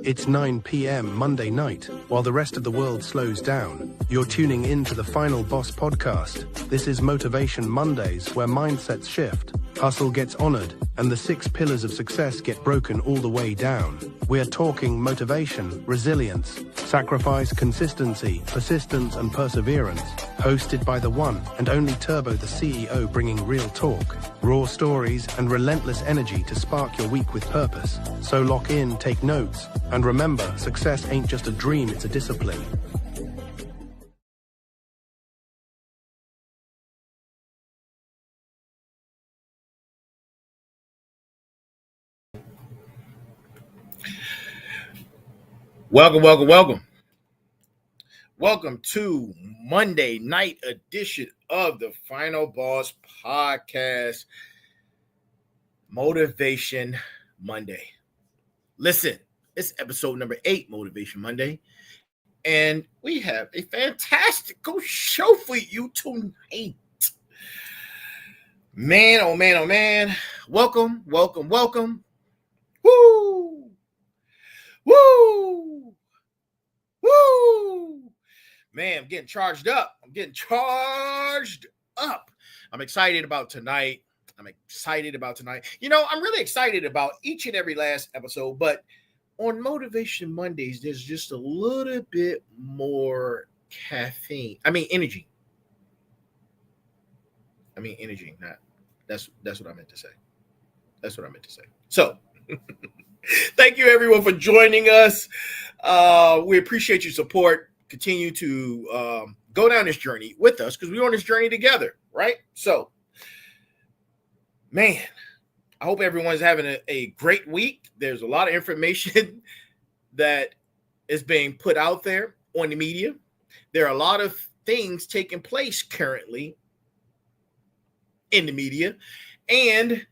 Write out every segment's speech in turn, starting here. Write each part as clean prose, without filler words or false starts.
It's 9 p.m. Monday night, while the rest of the world slows down. You're tuning in to the Final Boss podcast. This is Motivation Mondays, where mindsets shift, hustle gets honored, and the 6 pillars of success get broken all the way down. We're talking motivation, resilience, sacrifice, consistency, persistence, and perseverance. Hosted by the one and only Turbo, the CEO, bringing real talk, raw stories, and relentless energy to spark your week with purpose. So lock in, take notes, and remember, success ain't just a dream, it's a discipline. Welcome. Welcome to Monday night edition of the Final Boss podcast, Motivation Monday. Listen, it's episode number 8, Motivation Monday, and we have a fantastical show for you tonight. Man, oh man. Welcome. Woo! Man, I'm getting charged up. I'm excited about tonight. You know, I'm really excited about each and every last episode, but on Motivation Mondays, there's just a little bit more energy. Energy. That's what I meant to say. So, thank you everyone for joining us. We appreciate your support. Continue to go down this journey with us because we're on this journey together, right? So, man, I hope everyone's having a great week. There's a lot of information that is being put out there on the media. There are a lot of things taking place currently in the media, and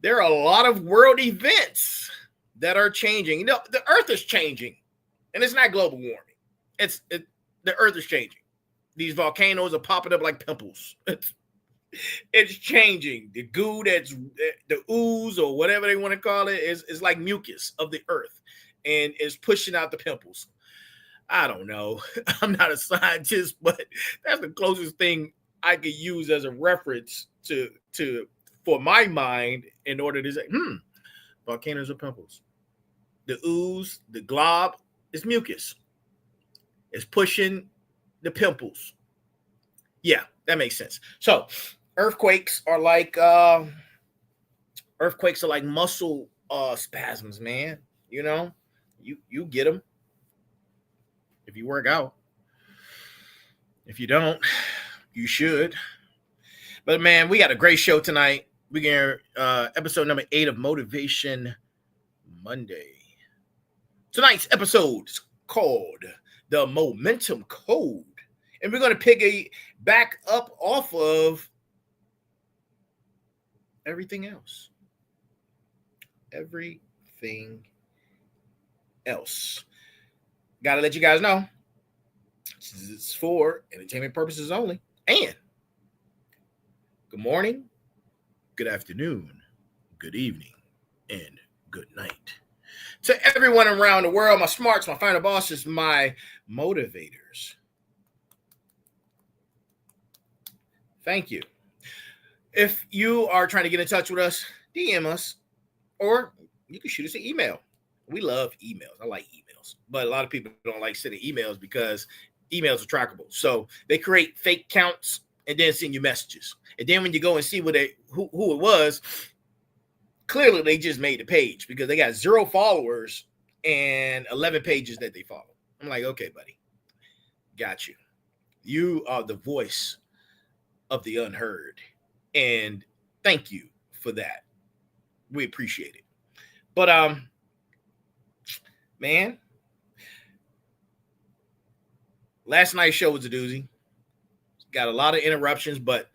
there are a lot of world events that are changing. You know, the earth is changing, and it's not global warming. The earth is changing. These volcanoes are popping up like pimples. It's changing. The goo that's the ooze or whatever they want to call it is like mucus of the earth, and is pushing out the pimples. I don't know. I'm not a scientist, but that's the closest thing I could use as a reference for my mind in order to say, volcanoes are pimples. The ooze, the glob, is mucus. It's pushing the pimples. Yeah, that makes sense. So, earthquakes are like muscle spasms, man. You know, you get them if you work out. If you don't, you should. But man, we got a great show tonight. We get episode number 8 of Motivation Monday. Tonight's episode is called The Momentum Code. And we're going to pick a back up off of everything else. Got to let you guys know, this is for entertainment purposes only. And good morning, good afternoon, good evening, and good night to everyone around the world, my smarts, my final bosses, my motivators. Thank you. If you are trying to get in touch with us, DM us, or you can shoot us an email. We love emails. I like emails, but a lot of people don't like sending emails because emails are trackable. So they create fake accounts and then send you messages. And then when you go and see who it was, clearly they just made the page because they got 0 followers and 11 pages that they follow. I'm like, okay, buddy, got you. You are the voice of the unheard, and thank you for that. We appreciate it. But man, last night's show was a doozy. Got a lot of interruptions, but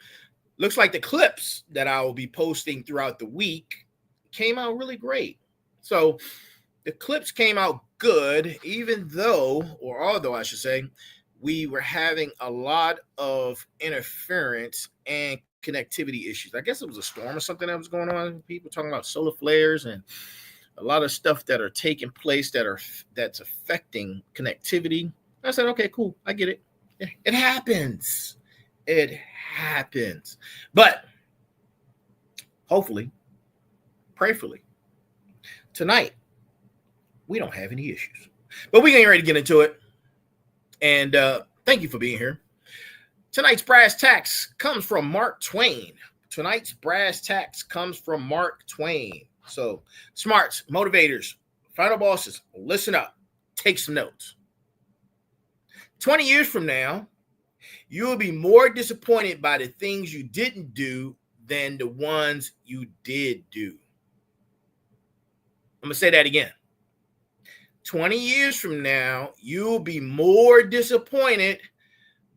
looks like the clips that I will be posting throughout the week came out really great. So the clips came out good, although I should say, we were having a lot of interference and connectivity issues. I guess it was a storm or something that was going on. People talking about solar flares and a lot of stuff that are taking place that's affecting connectivity. I said, okay, cool, I get it. It happens. It happens. But hopefully, prayerfully, tonight we don't have any issues. But we're getting ready to get into it. And thank you for being here. Tonight's brass tacks comes from Mark Twain. Tonight's brass tacks comes from Mark Twain. So, smarts, motivators, final bosses, listen up. Take some notes. 20 years from now, you will be more disappointed by the things you didn't do than the ones you did do. I'm going to say that again. 20 years from now, you'll be more disappointed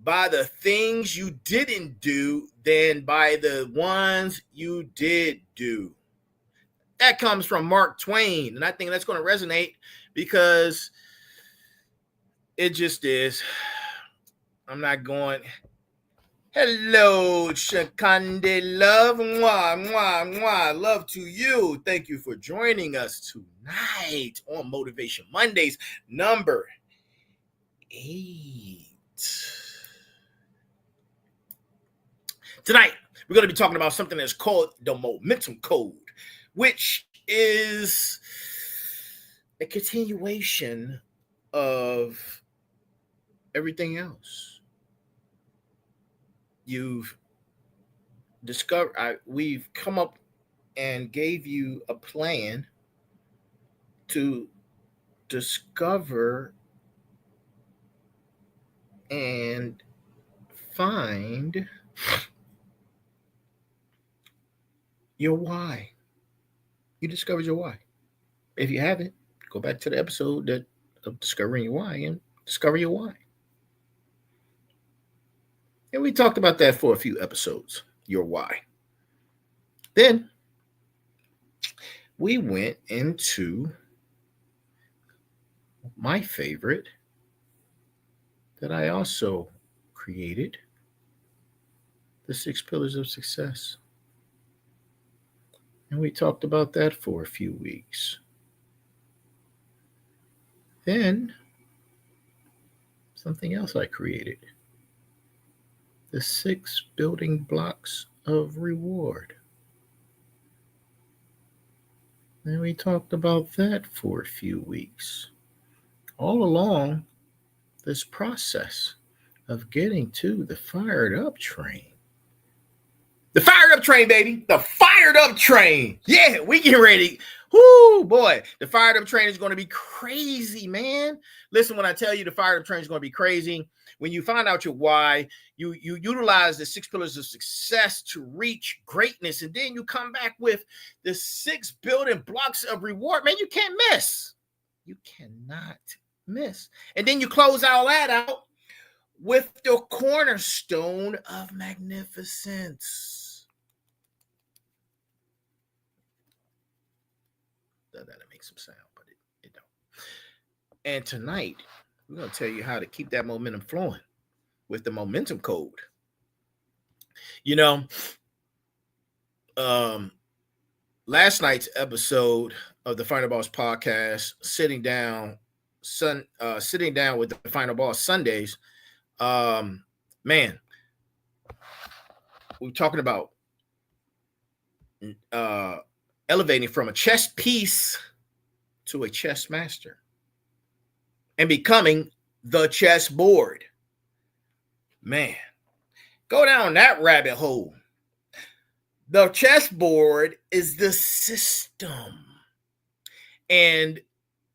by the things you didn't do than by the ones you did do. That comes from Mark Twain, and I think that's going to resonate because it just is. I'm not going. Hello, Shakande love. Mwah, mwah, mwah. Love to you. Thank you for joining us tonight on Motivation Mondays, number 8. Tonight, we're going to be talking about something that's called the momentum code, which is a continuation of everything else. You've discovered, we've come up and gave you a plan to discover and find your why. You discovered your why. If you haven't, go back to the episode of Discovering Your Why and discover your why. And we talked about that for a few episodes, your why. Then we went into my favorite that I also created, the 6 pillars of success. And we talked about that for a few weeks. Then something else I created, the 6 building blocks of reward. And we talked about that for a few weeks. All along this process of getting to the fired up train. The fired up train, baby. The fired up train. Yeah, we get ready. Whoo, boy. The fired up train is going to be crazy, man. Listen, when I tell you the fired up train is going to be crazy, when you find out your why, you utilize the 6 pillars of success to reach greatness, and then you come back with the 6 building blocks of reward. Man, you can't miss. You cannot miss. And then you close all that out with the cornerstone of magnificence. That makes some sound, but it don't. And tonight, we're going to tell you how to keep that momentum flowing with the momentum code. You know, last night's episode of the Final Boss podcast, sitting down with the Final Boss Sundays, man, we're talking about elevating from a chess piece to a chess master and becoming the chessboard. Man, go down that rabbit hole. The chessboard is the system. And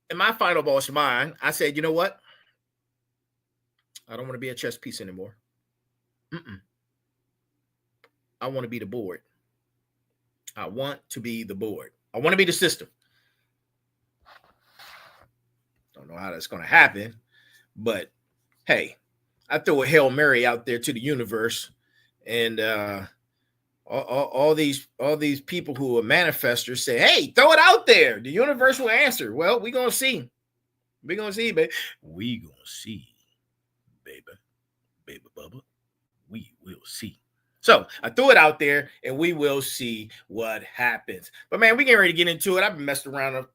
in my final boss mind, I said, you know what? I don't want to be a chess piece anymore. I want to be the board. I want to be the board. I want to be the system. Don't know how that's going to happen, but hey, I throw a Hail Mary out there to the universe, and all these people who are manifestors say, hey, throw it out there. The universe will answer. Well, we're going to see. We're going to see, baby. We going to see, baby. Baby Bubba. We will see. So I threw it out there, and we will see what happens. But, man, we getting ready to get into it. I've been messing around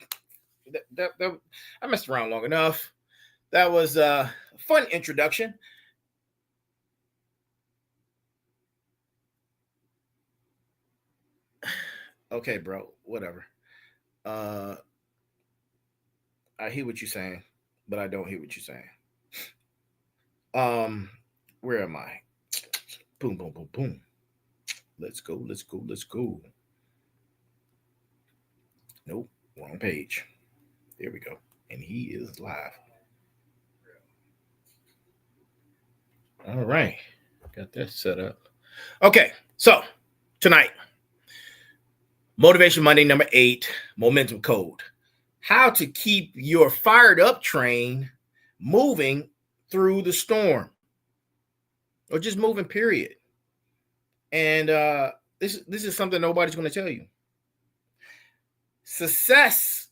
I messed around long enough. That was a fun introduction. Okay, bro. Whatever. I hear what you're saying, but I don't hear what you're saying. Where am I? Boom, boom, boom, boom. Let's go. Nope, wrong page. There we go. And he is live. All right. Got that set up. Okay, so tonight, Motivation Monday number 8, Momentum Code. How to keep your fired up train moving through the storm. Or just moving, period. And this is something nobody's going to tell you. Success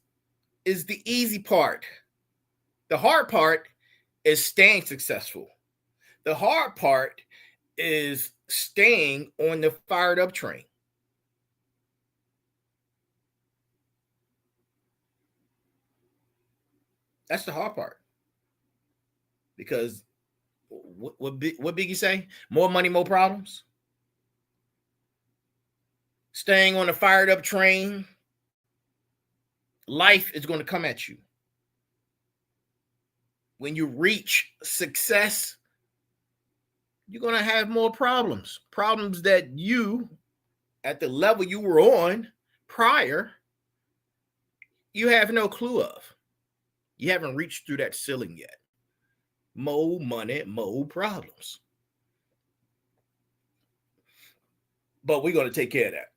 is the easy part. The hard part is staying successful. The hard part is staying on the fired up train. That's the hard part. Because what Biggie say? More money, more problems. Staying on the fired up train, life is going to come at you. When you reach success, you're going to have more problems. Problems that you, at the level you were on prior, you have no clue of. You haven't reached through that ceiling yet. More money, more problems. But we're going to take care of that.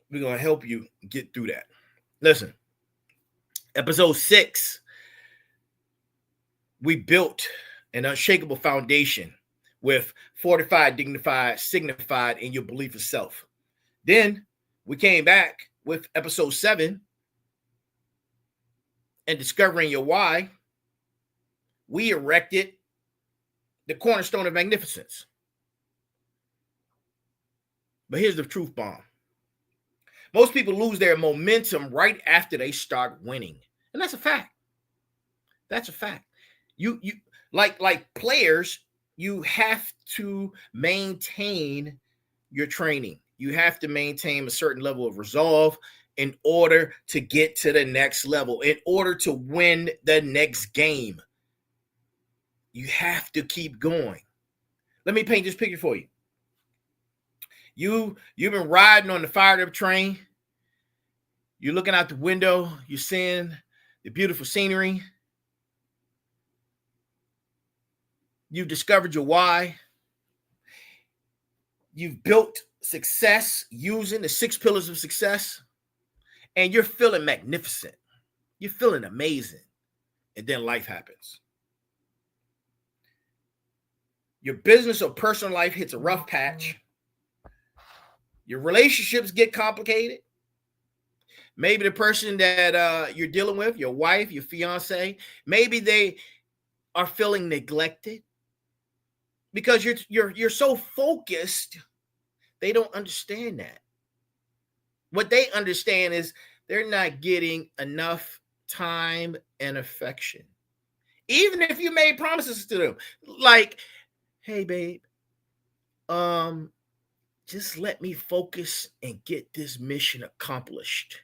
We're going to help you get through that. Listen, episode 6, we built an unshakable foundation with fortified, dignified, signified in your belief of self. Then we came back with episode 7 and discovering your why. We erected the cornerstone of magnificence. But here's the truth bomb. Most people lose their momentum right after they start winning. And that's a fact. That's a fact. You like players, you have to maintain your training. You have to maintain a certain level of resolve in order to get to the next level, in order to win the next game. You have to keep going. Let me paint this picture for you. You've been riding on the fired up train. You're looking out the window. You're seeing the beautiful scenery. You've discovered your why. You've built success using the 6 pillars of success. And you're feeling magnificent. You're feeling amazing. And then life happens. Your business or personal life hits a rough patch. Your relationships get complicated. Maybe the person that you're dealing with, your wife, your fiance, maybe they are feeling neglected because you're so focused. They don't understand that. What they understand is they're not getting enough time and affection. Even if you made promises to them, like, hey, babe, just let me focus and get this mission accomplished.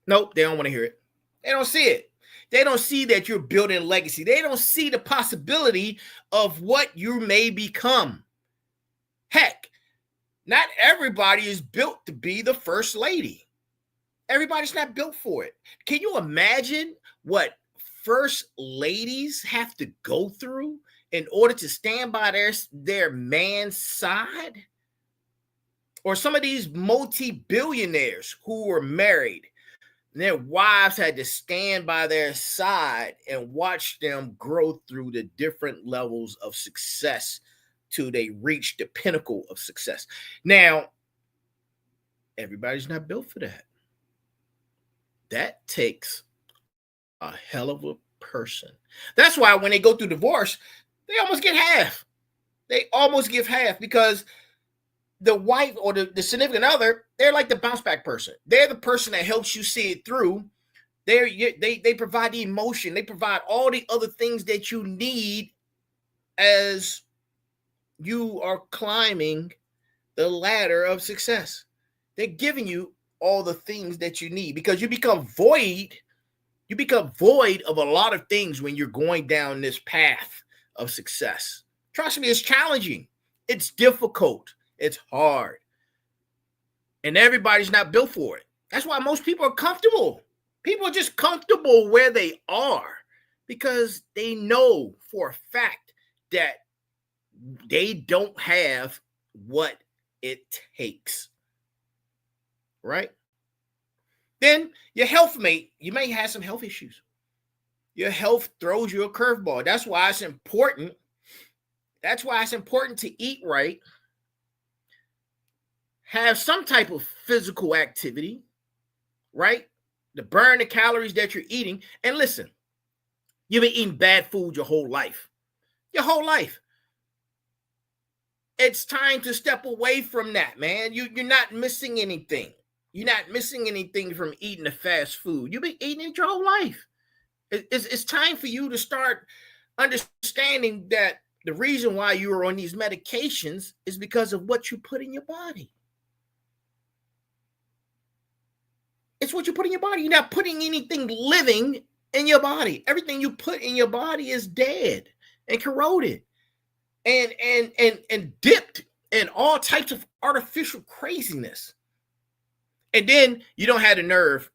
Nope, they don't want to hear it. They don't see it. They don't see that you're building legacy. They don't see the possibility of what you may become. Heck, not everybody is built to be the first lady. Everybody's not built for it. Can you imagine what first ladies have to go through in order to stand by their man's side? Or some of these multi-billionaires who were married, their wives had to stand by their side and watch them grow through the different levels of success till they reach the pinnacle of success. Now, everybody's not built for that. That takes a hell of a person. That's why when they go through divorce, they almost get half. They almost give half because the wife or the significant other, they're like the bounce back person. They're the person that helps you see it through They provide the emotion. They provide all the other things that you need as you are climbing the ladder of success. They're giving you all the things that you need, because you become void of a lot of things when you're going down this path of success. Trust me, it's challenging. It's difficult. It's hard. And everybody's not built for it. That's why most people are comfortable. People are just comfortable where they are because they know for a fact that they don't have what it takes. Right? Then your health you may have some health issues. Your health throws you a curveball. That's why it's important. That's why it's important to eat right. Have some type of physical activity, right? To burn the calories that you're eating. And listen, you've been eating bad food your whole life. Your whole life. It's time to step away from that, man. You're not missing anything. You're not missing anything from eating the fast food. You've been eating it your whole life. It's time for you to start understanding that the reason why you are on these medications is because of what you put in your body. It's what you put in your body. You're not putting anything living in your body. Everything you put in your body is dead and corroded and dipped in all types of artificial craziness. And then you don't have the nerve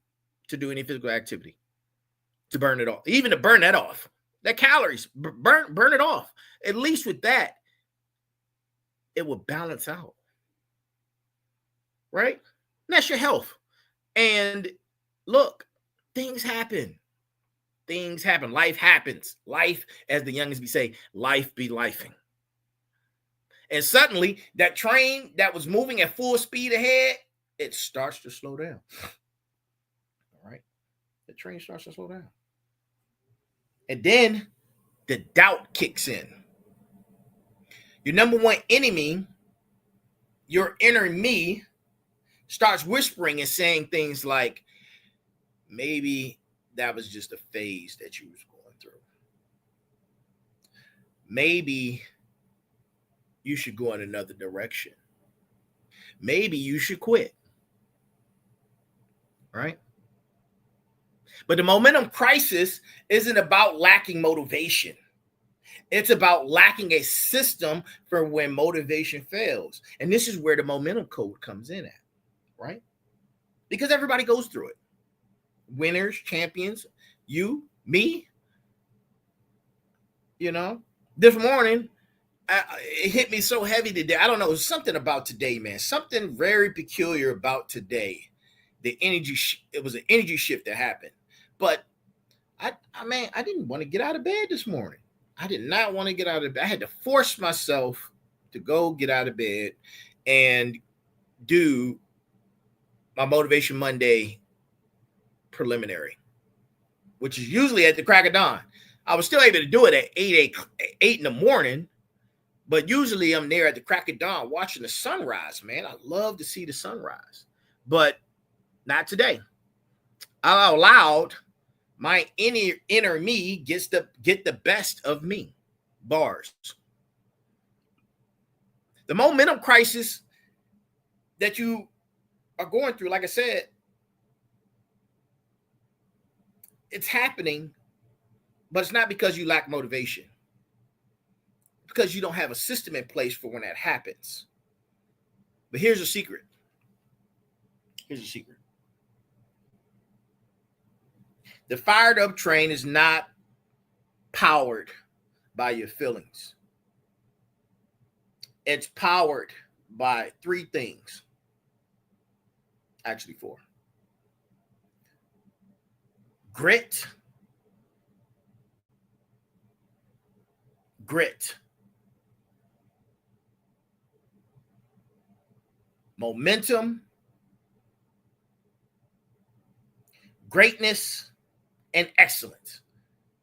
to do any physical activity, to burn it off, even to burn that off. That calories, burn it off. At least with that, it will balance out. Right? And that's your health. And look, things happen. Things happen. Life happens. Life, as the youngest be say, life be lifing. And suddenly, that train that was moving at full speed ahead, it starts to slow down. All right? The train starts to slow down. And then the doubt kicks in. Your number one enemy, your inner me, starts whispering and saying things like, maybe that was just a phase that you was going through. Maybe you should go in another direction. Maybe you should quit. Right? But the momentum crisis isn't about lacking motivation. It's about lacking a system for when motivation fails. And this is where the momentum code comes in at. Right? Because everybody goes through it. Winners, champions, you, me. You know, this morning, it hit me so heavy today. I don't know. There's something about today, man. Something very peculiar about today. The energy, it was an energy shift that happened. But I didn't want to get out of bed this morning. I did not want to get out of bed. I had to force myself to go get out of bed and do my Motivation Monday preliminary, which is usually at the crack of dawn. I was still able to do it at 8 in the morning, but usually I'm there at the crack of dawn watching the sunrise, man. I love to see the sunrise, but not today. I allowed my inner me get the best of me. Bars. The momentum crisis that you are going through, like I said, it's happening, but it's not because you lack motivation. It's because you don't have a system in place for when that happens. But here's a secret. Here's a secret. The fired up train is not powered by your feelings. It's powered by three things. Actually, four. Grit. Momentum. Greatness. And excellence.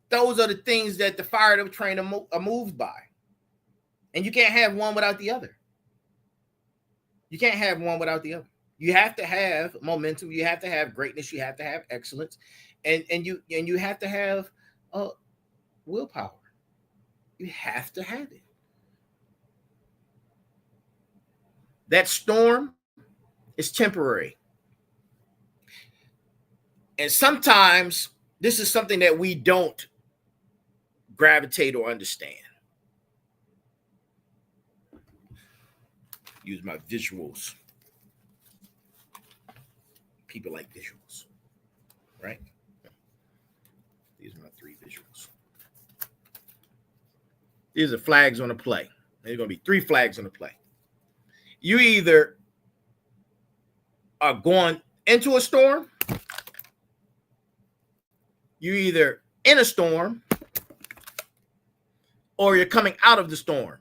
Those are the things that the fired up train are moved by. And you can't have one without the other. You can't have one without the other. You have to have momentum. You have to have greatness. You have to have excellence. and you have to have willpower. You have to have it. That storm is temporary. And sometimes this is something that we don't gravitate or understand. Use my visuals. People like visuals, right? These are my 3 visuals. These are flags on the play. There's going to be 3 flags on the play. You either are going into a storm, you're either in a storm, or you're coming out of the storm.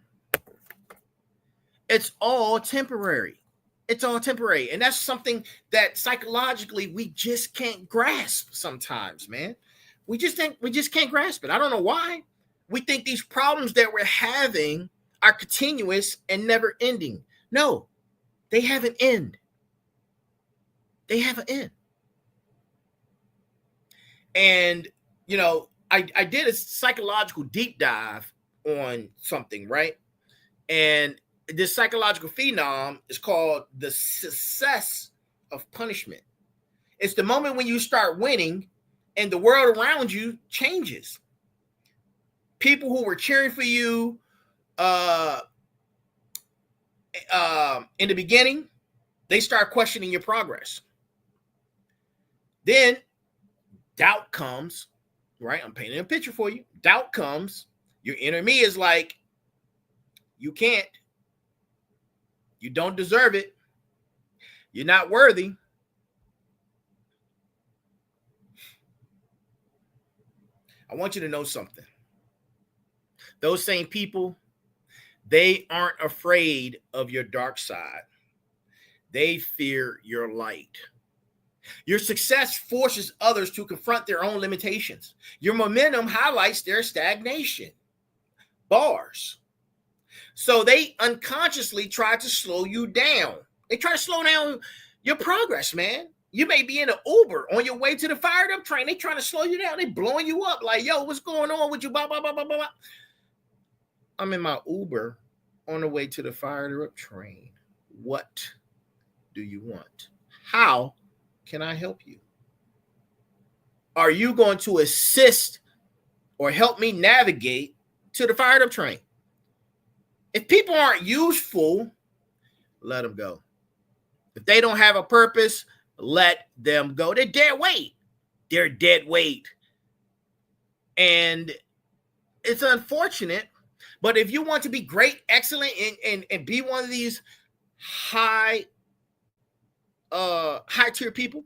It's all temporary. It's all temporary. And that's something that psychologically we just can't grasp sometimes, man. We just can't grasp it. I don't know why. We think these problems that we're having are continuous and never ending. No, they have an end. They have an end. And, you know, I did a psychological deep dive on something, right? And this psychological phenom is called the success of punishment. It's the moment when you start winning and the world around you changes. People who were cheering for you in the beginning, they start questioning your progress. Then doubt comes, right? I'm painting a picture for you. Doubt comes. Your inner me is like, you can't. You don't deserve it. You're not worthy. I want you to know something. Those same people, they aren't afraid of your dark side. They fear your light. Your success forces others to confront their own limitations. Your momentum highlights their stagnation. Bars. So they unconsciously try to slow you down. They try to slow down your progress, man. You may be in an Uber on your way to the fired up train. They trying to slow you down. They blowing you up like, yo, what's going on with you? Blah, blah, blah, blah, blah. I'm in my Uber on the way to the fired up train. What do you want? How can I help you? Are you going to assist or help me navigate to the fired up train? If people aren't useful, let them go. If they don't have a purpose, let them go. They're dead weight. They're dead weight. And it's unfortunate, but if you want to be great, excellent, and be one of these high tier people,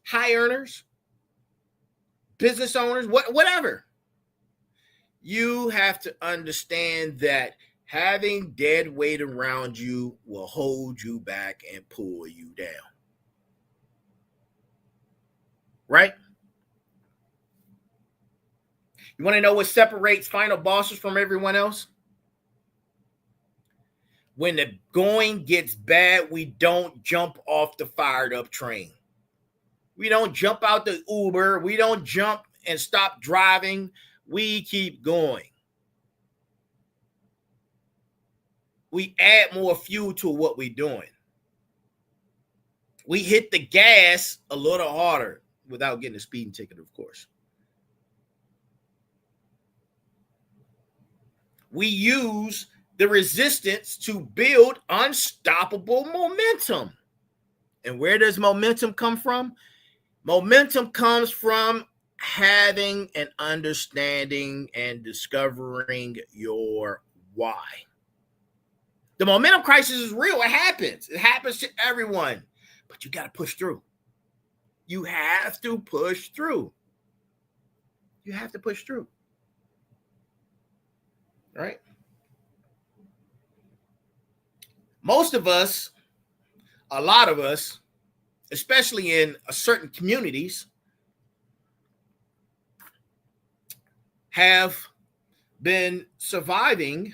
high earners, business owners, whatever, you have to understand that having dead weight around you will hold you back and pull you down. Right? You want to know what separates final bosses from everyone else? When the going gets bad, we don't jump off the fired up train. We don't jump out the Uber. We don't jump and stop driving. We keep going. We add more fuel to what we're doing. We hit the gas a little harder without getting a speeding ticket, of course. We use the resistance to build unstoppable momentum. And where does momentum come from? Momentum comes from having an understanding and discovering your why. The momentum crisis is real. It happens. It happens to everyone. But you got to push through. You have to push through. You have to push through. Right? Most of us, a lot of us, especially in certain communities, have been surviving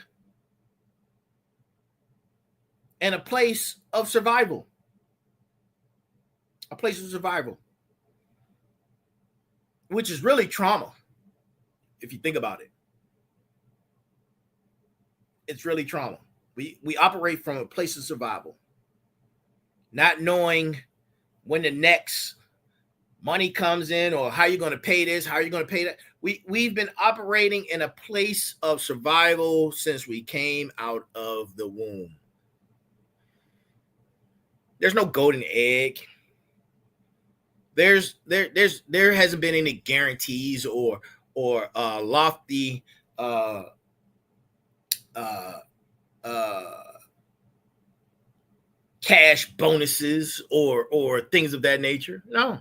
in a place of survival. A place of survival. which is really trauma. If you think about it, it's really trauma. We operate from a place of survival, not knowing when the next money comes in or how you're going to pay this, how you're going to pay that. We've been operating in a place of survival since we came out of the womb. There's no golden egg. There hasn't been any guarantees or lofty cash bonuses or things of that nature. No,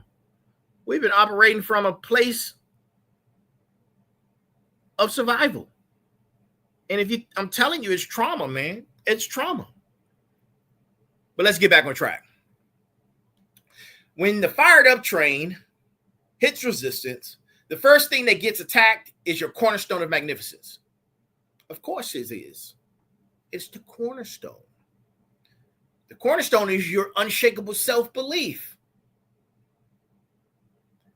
we've been operating from a place of survival. And I'm telling you, it's trauma, man. It's trauma. But let's get back on track. When the fired up train hits resistance, the first thing that gets attacked is your cornerstone of magnificence. Of course it is. It's the cornerstone. The cornerstone is your unshakable self-belief.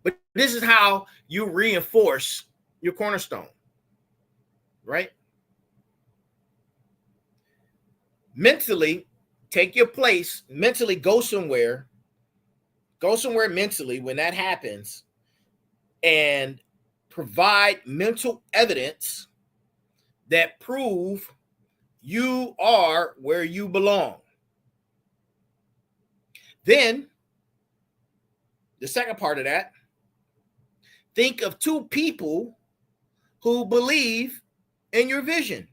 But this is how you reinforce your cornerstone, right? Mentally, take your place. Mentally, go somewhere. Go somewhere mentally when that happens and provide mental evidence that prove you are where you belong. Then, the second part of that, think of two people who believe in your vision.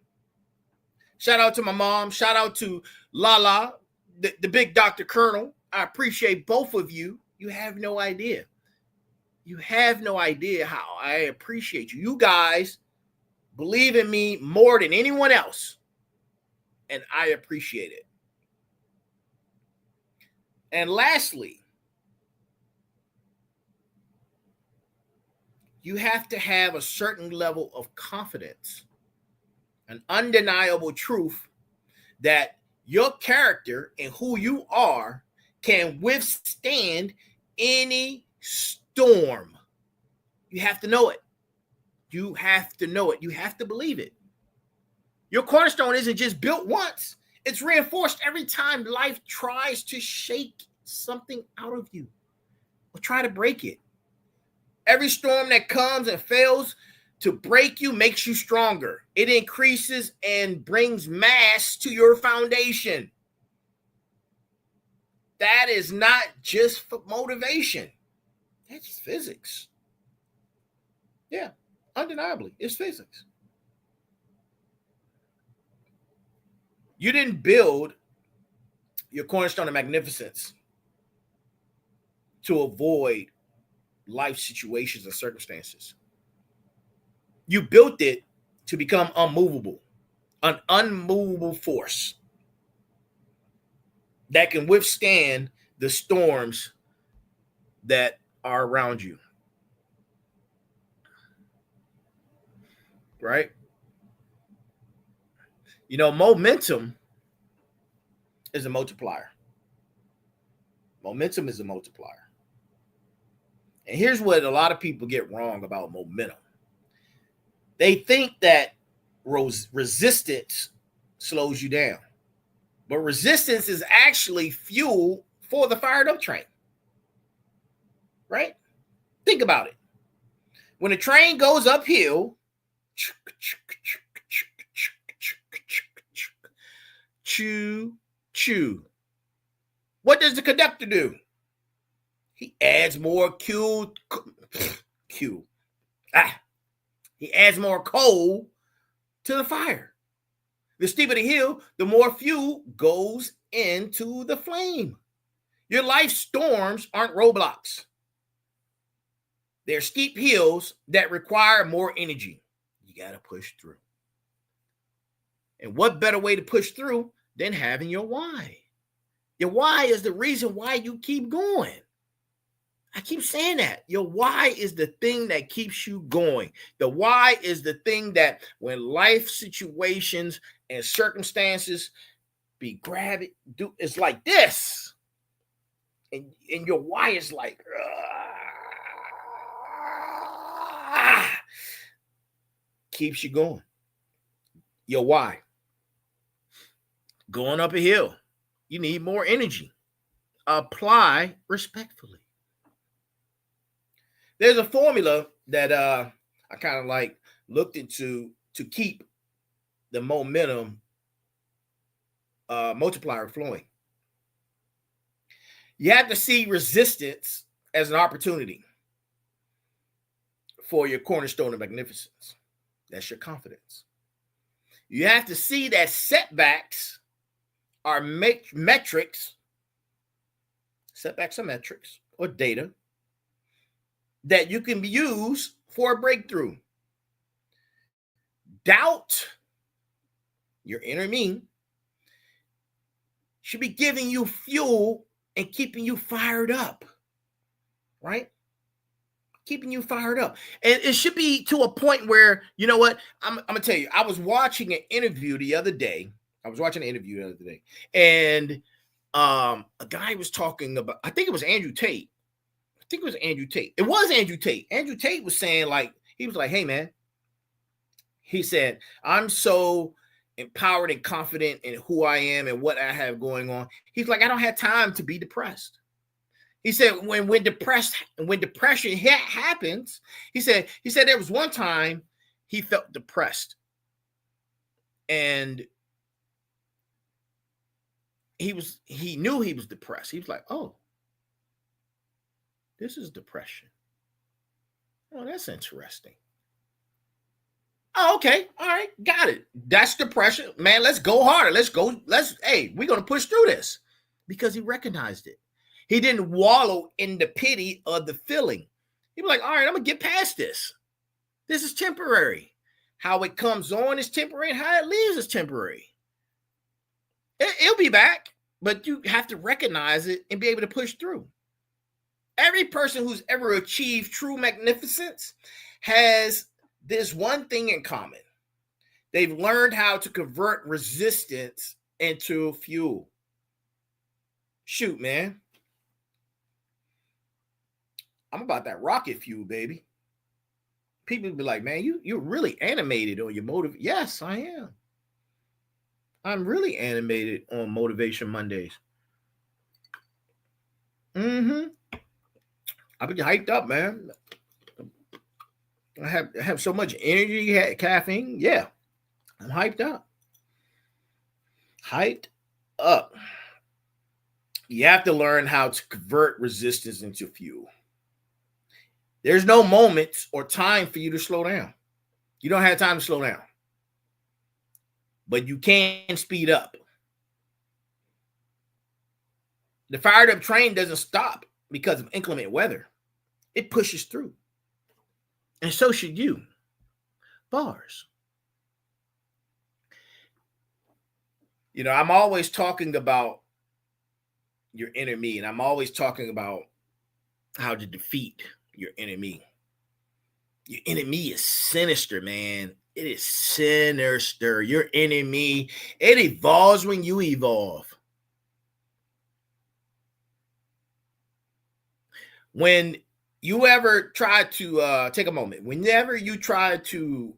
Shout out to my mom. Shout out to Lala, the big Dr. Colonel. I appreciate both of you. You have no idea. You have no idea how I appreciate you. You guys believe in me more than anyone else. And I appreciate it. And lastly, you have to have a certain level of confidence, an undeniable truth that your character and who you are can withstand any storm. You have to know it. You have to know it. You have to believe it. Your cornerstone isn't just built once. It's reinforced every time life tries to shake something out of you or try to break it. Every storm that comes and fails to break you makes you stronger. It increases and brings mass to your foundation. That is not just for motivation. That's physics. Yeah, undeniably, it's physics. You didn't build your cornerstone of magnificence to avoid life situations and circumstances. You built it to become unmovable, an unmovable force that can withstand the storms that are around you. Right? You know, momentum is a multiplier. Momentum is a multiplier. And here's what a lot of people get wrong about momentum. They think that resistance slows you down. But resistance is actually fuel for the fired up train. Right? Think about it. When a train goes uphill, choo, choo. What does the conductor do? He adds more He adds more coal to the fire. The steeper the hill, the more fuel goes into the flame. Your life storms aren't roadblocks. They're steep hills that require more energy. You got to push through. And what better way to push through than having your why? Your why is the reason why you keep going. I keep saying that. Your why is the thing that keeps you going. The why is the thing that when life situations and circumstances it's like this. And your why is like, keeps you going. Your why. Going up a hill. You need more energy. Apply respectfully. There's a formula that I kind of like looked into to keep the momentum multiplier flowing. You have to see resistance as an opportunity for your cornerstone of magnificence. That's your confidence. You have to see that setbacks are metrics. Setbacks are metrics or data that you can use for a breakthrough. Doubt, your inner me, should be giving you fuel and keeping you fired up, right? Keeping you fired up. And it should be to a point where, you know what? I'm going to tell you, I was watching an interview the other day. And a guy was talking about, I think it was Andrew Tate. It was Andrew Tate. Andrew Tate was saying, like, he was like, hey, man. He said, I'm so empowered and confident in who I am and what I have going on. He's like, I don't have time to be depressed. He said, when depression happens, he said there was one time he felt depressed. And he knew he was depressed. He was like, oh, this is depression. Oh, that's interesting. Oh, okay. All right. Got it. That's depression. Man, let's go harder. Hey, we're going to push through this, because he recognized it. He didn't wallow in the pity of the feeling. He was like, all right, I'm going to get past this. This is temporary. How it comes on is temporary. How it leaves is temporary. It'll be back, but you have to recognize it and be able to push through. Every person who's ever achieved true magnificence has this one thing in common. They've learned how to convert resistance into fuel. Shoot, man. I'm about that rocket fuel, baby. People be like, man, you're really animated on your motive. Yes, I am. I'm really animated on Motivation Mondays. I've been hyped up, man. I have so much energy, caffeine. Yeah, I'm hyped up. You have to learn how to convert resistance into fuel. There's no moments or time for you to slow down. You don't have time to slow down. But you can speed up. The fired up train doesn't stop because of inclement weather. It pushes through. And so should you. Bars. You know, I'm always talking about your enemy, and I'm always talking about how to defeat your enemy. Your enemy is sinister, man. It is sinister. Your enemy, it evolves when you evolve. When you ever try to take a moment, whenever you try to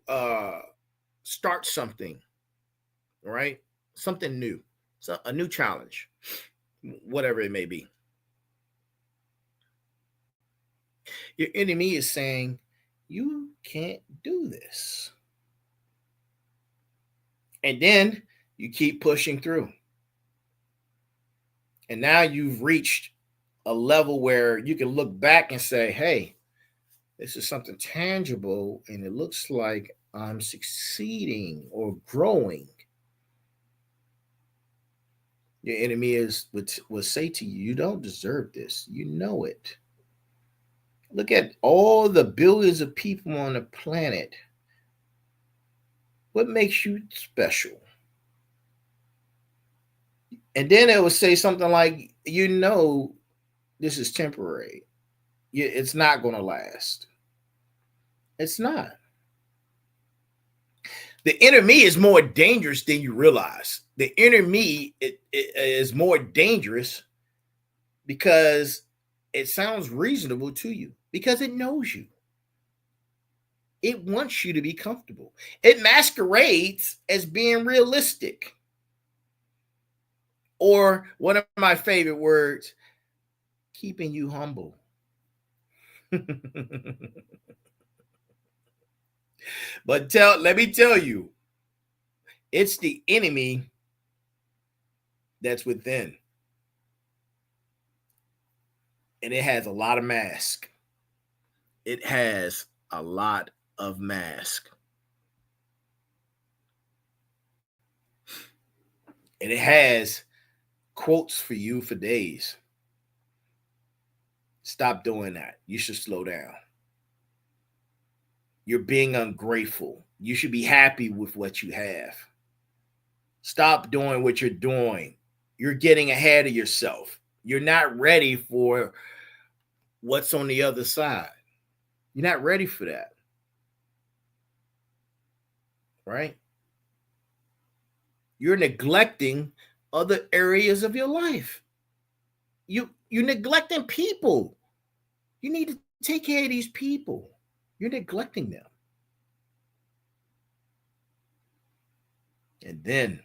start something, right? Something new, a new challenge, whatever it may be. Your enemy is saying, you can't do this. And then you keep pushing through. And now you've reached a level where you can look back and say, hey, this is something tangible, and it looks like I'm succeeding or growing. Your enemy will say to you, you don't deserve this. You know it. Look at all the billions of people on the planet. What makes you special? And then it will say something like, you know, this is temporary. It's not going to last. It's not. The inner me is more dangerous than you realize. The inner me it is more dangerous because it sounds reasonable to you, because it knows you. It wants you to be comfortable. It masquerades as being realistic. Or one of my favorite words, keeping you humble. But let me tell you, it's the enemy that's within. And it has a lot of mask. It has a lot of mask. And it has quotes for you for days. Stop doing that. You should slow down. You're being ungrateful. You should be happy with what you have. Stop doing what you're doing. You're getting ahead of yourself. You're not ready for what's on the other side. You're not ready for that. Right? You're neglecting other areas of your life. You're neglecting people. You need to take care of these people. You're neglecting them. And then,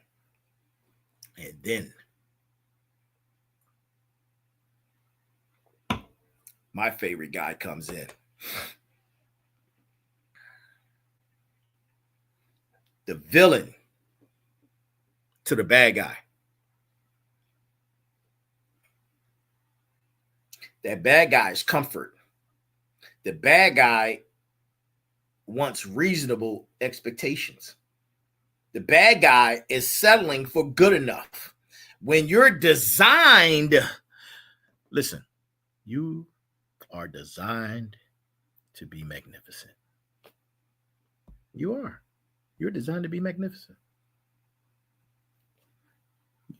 my favorite guy comes in. The villain to the bad guy. That bad guy is comfort. The bad guy wants reasonable expectations. The bad guy is settling for good enough. When you're designed, listen, you are designed to be magnificent. You are. You're designed to be magnificent.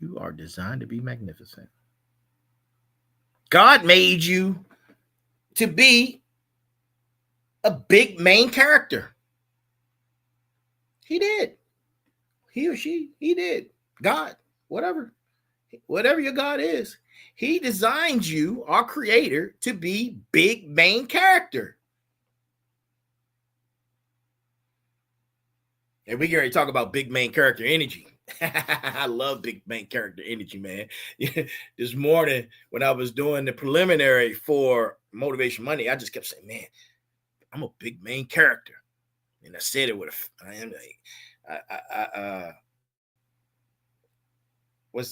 You are designed to be magnificent. God made you to be a big main character. He did. He or she, he did. God, whatever your God is, he designed you, our creator, to be big main character. And we already talk about big main character energy. I love big main character energy, man. This morning when I was doing the preliminary for Motivation Monday, I just kept saying, man, I'm a big main character. And I said it with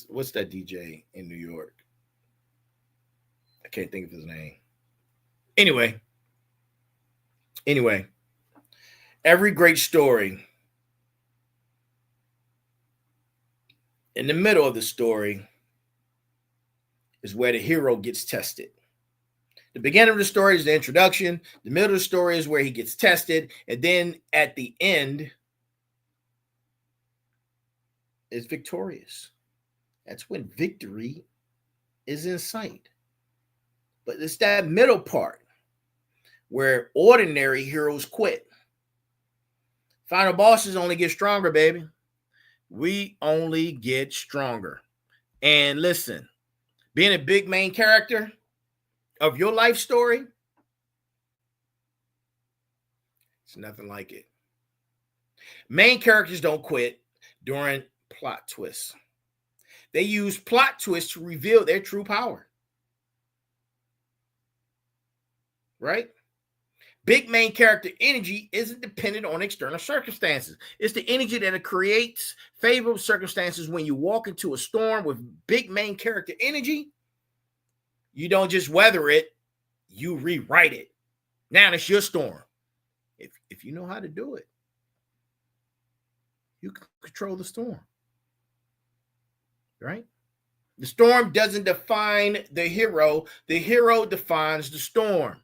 what's that DJ in New York? I can't think of his name. Anyway, every great story, in the middle of the story is where the hero gets tested. The beginning of the story is the introduction. The middle of the story is where he gets tested. And then at the end is victorious. That's when victory is in sight. But it's that middle part where ordinary heroes quit. Final bosses only get stronger, baby. We only get stronger. And listen, being a big main character of your life story, it's nothing like it. Main characters don't quit during plot twists. They use plot twists to reveal their true power. Right? Big main character energy isn't dependent on external circumstances. It's the energy that creates favorable circumstances. When you walk into a storm with big main character energy, you don't just weather it, you rewrite it. Now it's your storm. If you know how to do it, you can control the storm. Right? The storm doesn't define the hero. The hero defines the storm.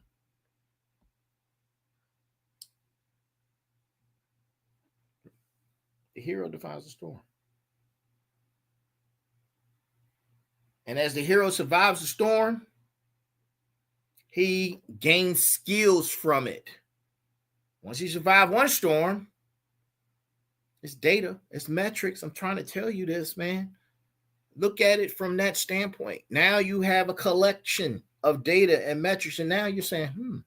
The hero defines the storm. And as the hero survives the storm, he gains skills from it. Once he survives one storm, it's data, it's metrics. I'm trying to tell you this, man. Look at it from that standpoint. Now you have a collection of data and metrics, and now you're saying,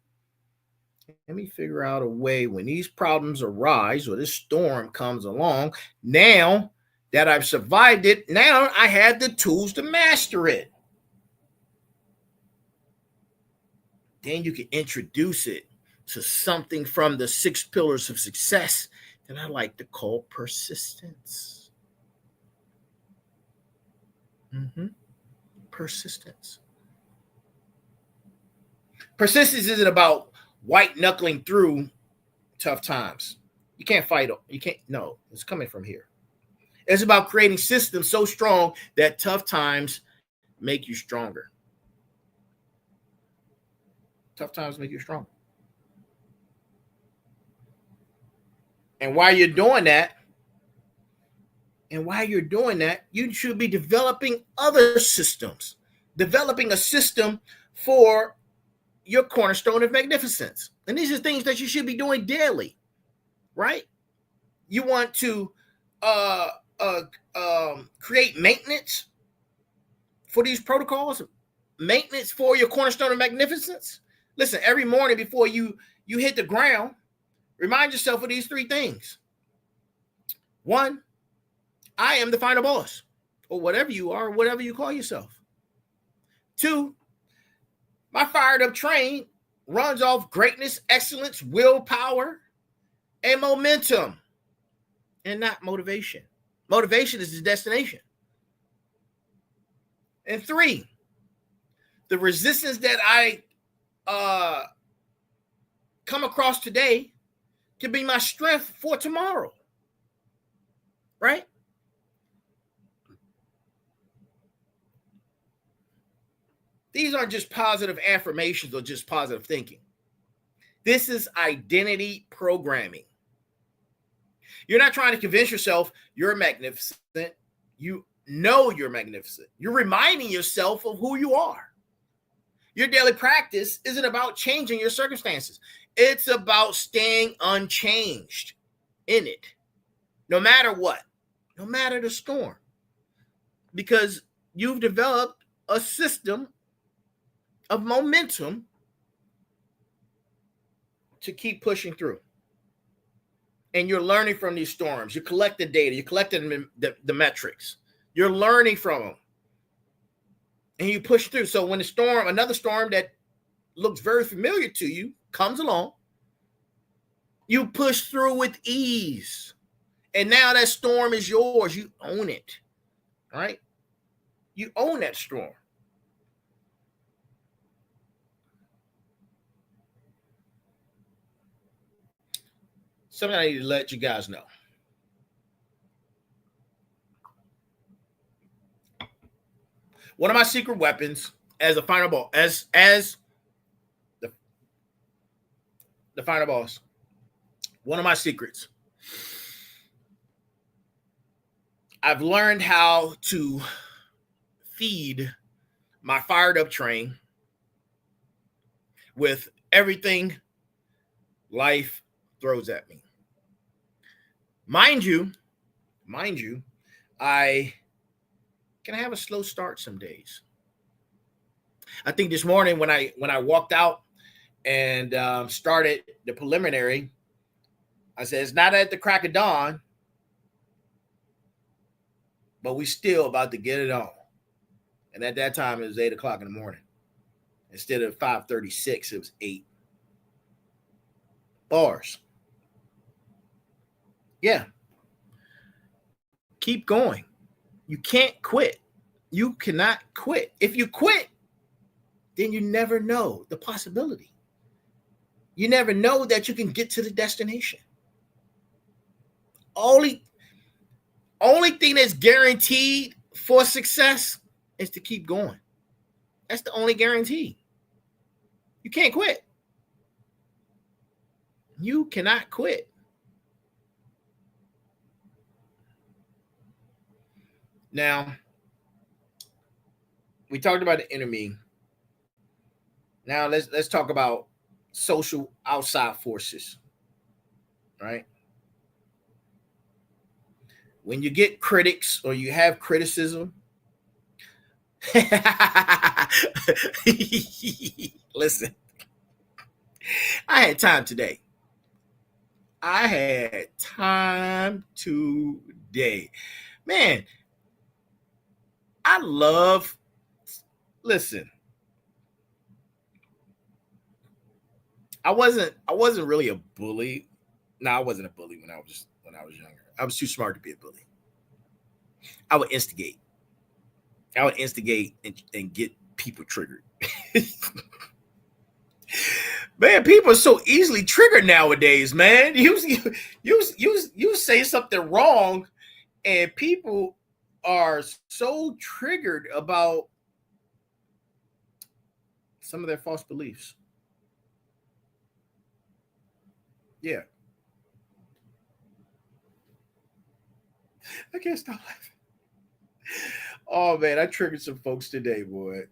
Let me figure out a way when these problems arise or this storm comes along. Now that I've survived it, now I have the tools to master it. Then you can introduce it to something from the 6 pillars of success that I like to call persistence. Persistence. Persistence isn't about white knuckling through tough times. You can't fight them. You can't. No, it's coming from here. It's about creating systems so strong that tough times make you stronger. Tough times make you stronger. And while you're doing that, you should be developing other systems, developing a system for your cornerstone of magnificence. And these are things that you should be doing daily, right? You want to create maintenance for these protocols, maintenance for your cornerstone of magnificence. Listen, every morning before you hit the ground, remind yourself of these 3 things. 1, I am the final boss, or whatever you are, whatever you call yourself. 2, my fired up train runs off greatness, excellence, willpower, and momentum, and not motivation. Motivation is the destination. And 3, the resistance that I come across today can be my strength for tomorrow, right? These aren't just positive affirmations or just positive thinking. This is identity programming. You're not trying to convince yourself you're magnificent. You know you're magnificent. You're reminding yourself of who you are. Your daily practice isn't about changing your circumstances. It's about staying unchanged in it, no matter what, no matter the storm, because you've developed a system of momentum to keep pushing through. And you're learning from these storms. You collect the data. You collect the metrics. You're learning from them. And you push through. So when another storm that looks very familiar to you comes along, you push through with ease. And now that storm is yours. You own it. All right? You own that storm. Something I need to let you guys know. One of my secret weapons as a final boss, as the final boss, one of my secrets, I've learned how to feed my fired up train with everything life throws at me. Mind you, I can have a slow start some days. I think this morning when I walked out and started the preliminary, I said, it's not at the crack of dawn, but we still about to get it on. And at that time, it was 8 o'clock in the morning. Instead of 5:36, it was 8. Bars. Yeah. Keep going. You can't quit. You cannot quit. If you quit, then you never know the possibility. You never know that you can get to the destination. Only thing that's guaranteed for success is to keep going. That's the only guarantee. You can't quit. You cannot quit. Now, we talked about the enemy. Now let's talk about social outside forces. Right? When you get critics or you have criticism, listen, I had time today. I had time today. Man, listen, I wasn't really a bully. No, I wasn't a bully when I was younger. I was too smart to be a bully. I would instigate. And get people triggered. Man, people are so easily triggered nowadays, man. You say something wrong, and people are so triggered about some of their false beliefs. Yeah. I can't stop laughing. Oh man, I triggered some folks today, boy.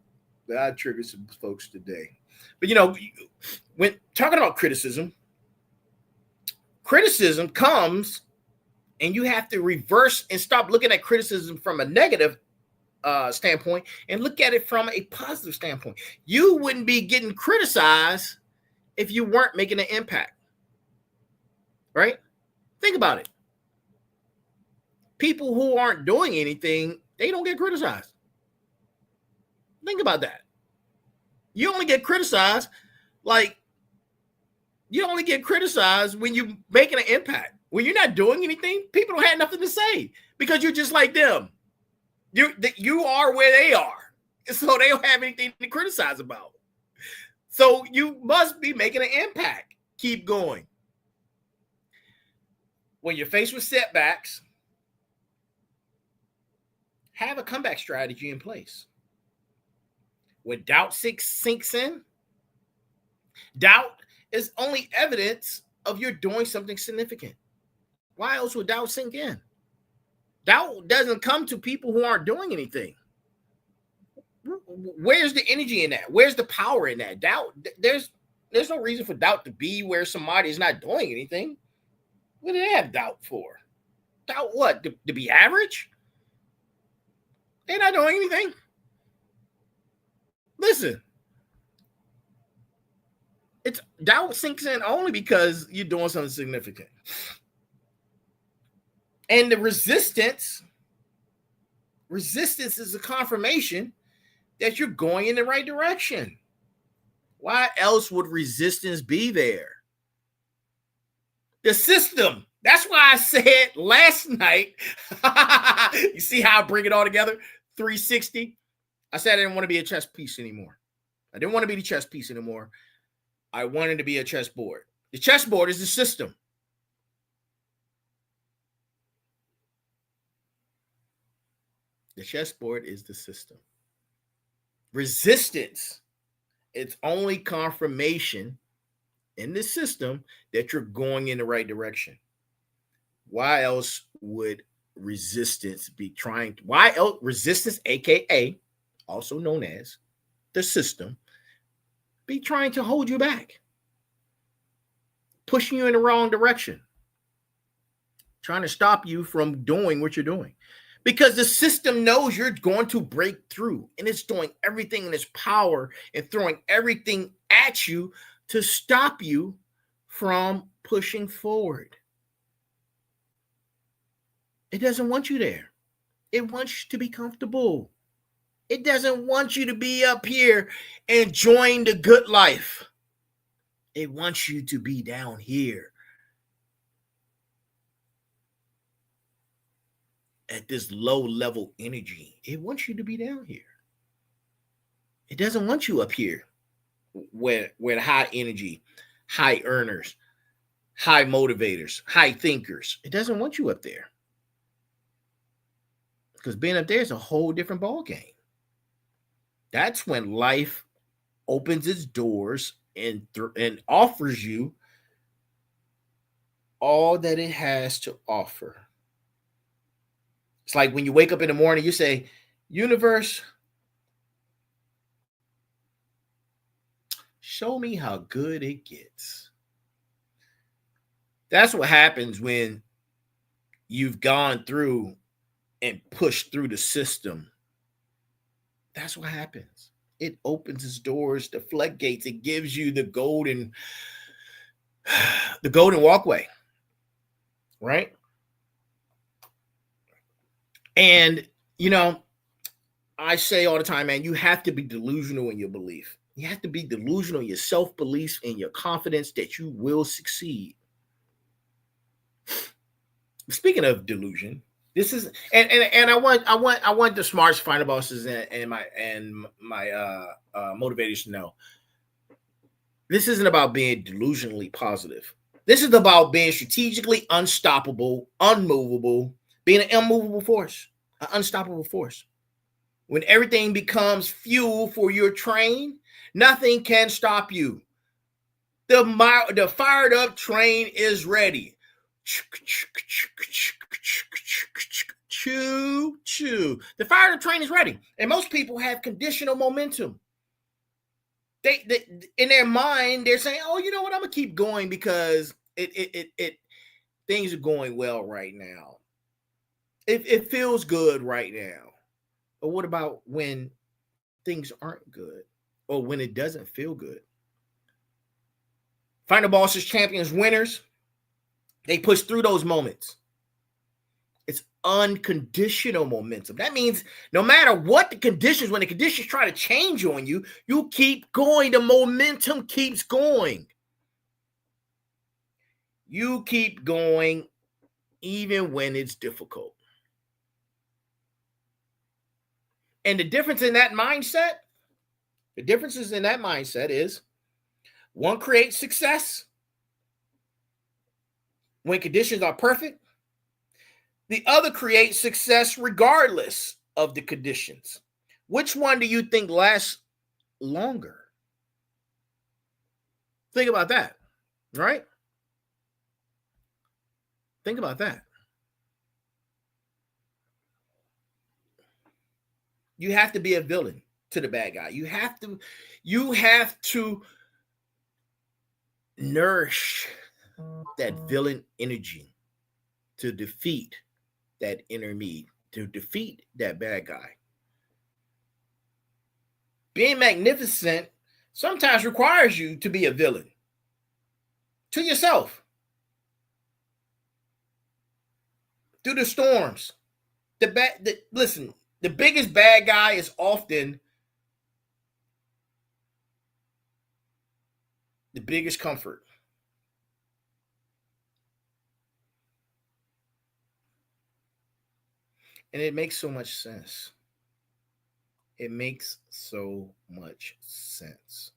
But when talking about criticism comes, and you have to reverse and stop looking at criticism from a negative standpoint and look at it from a positive standpoint. You wouldn't be getting criticized if you weren't making an impact, right? Think about it. People who aren't doing anything, they don't get criticized. Think about that. You only get criticized when you're making an impact. When you're not doing anything, people don't have nothing to say because you're just like them. You are where they are, so they don't have anything to criticize about. So you must be making an impact. Keep going. When you're faced with setbacks, have a comeback strategy in place. When doubt sinks in, doubt is only evidence of you're doing something significant. Why else would doubt sink in? Doubt doesn't come to people who aren't doing anything. Where's the energy in that? Where's the power in that? Doubt, there's no reason for doubt to be where somebody is not doing anything. What do they have doubt for? Doubt what? To be average? They're not doing anything. Listen, doubt sinks in only because you're doing something significant. And the resistance is a confirmation that you're going in the right direction. Why else would resistance be there? The system. That's why I said last night. You see how I bring it all together? 360. I said I didn't want to be a chess piece anymore. I didn't want to be the chess piece anymore. I wanted to be a chessboard. The chessboard is the system. The chessboard is the system. Resistance, it's only confirmation in the system that you're going in the right direction. Why else would resistance be trying to, why else resistance, aka also known as the system, be trying to hold you back, pushing you in the wrong direction, trying to stop you from doing what you're doing? Because the system knows you're going to break through, and it's doing everything in its power and throwing everything at you to stop you from pushing forward. It doesn't want you there. It wants you to be comfortable. It doesn't want you to be up here enjoying the good life. It wants you to be down here at this low level energy. It wants you to be down here. It doesn't want you up here where high energy, high earners, high motivators, high thinkers. It doesn't want you up there. Because being up there is a whole different ball game. That's when life opens its doors and offers you all that it has to offer. It's like when you wake up in the morning, you say, universe, show me how good it gets. That's what happens when you've gone through and pushed through the system. That's what happens. It opens its doors, the floodgates. It gives you the golden walkway, right? And, I say all the time, man, you have to be delusional in your belief. You have to be delusional in your self-belief and your confidence that you will succeed. Speaking of delusion, this is and I want the smart final bosses and my motivators to know this isn't about being delusionally positive. This is about being strategically unstoppable, unmovable, being an immovable force, an unstoppable force. When everything becomes fuel for your train, nothing can stop you. The fired up train is ready. Choo choo. The fired up train is ready, and most people have conditional momentum. They in their mind they're saying, "Oh, you know what? I'm gonna keep going because it things are going well right now. It feels good right now." But what about when things aren't good, or when it doesn't feel good? Final bosses, champions, winners, they push through those moments. It's unconditional momentum. That means no matter what the conditions, when the conditions try to change on you, you keep going. The momentum keeps going. You keep going even when it's difficult. And the differences in that mindset is one creates success when conditions are perfect. The other creates success regardless of the conditions. Which one do you think lasts longer? Think about that, right? Think about that. You have to be a villain to the bad guy. You have to nourish that villain energy to defeat that enemy, to defeat that bad guy. Being magnificent sometimes requires you to be a villain to yourself. Through the storms. Listen, the biggest bad guy is often the biggest comfort. And it makes so much sense. It makes so much sense.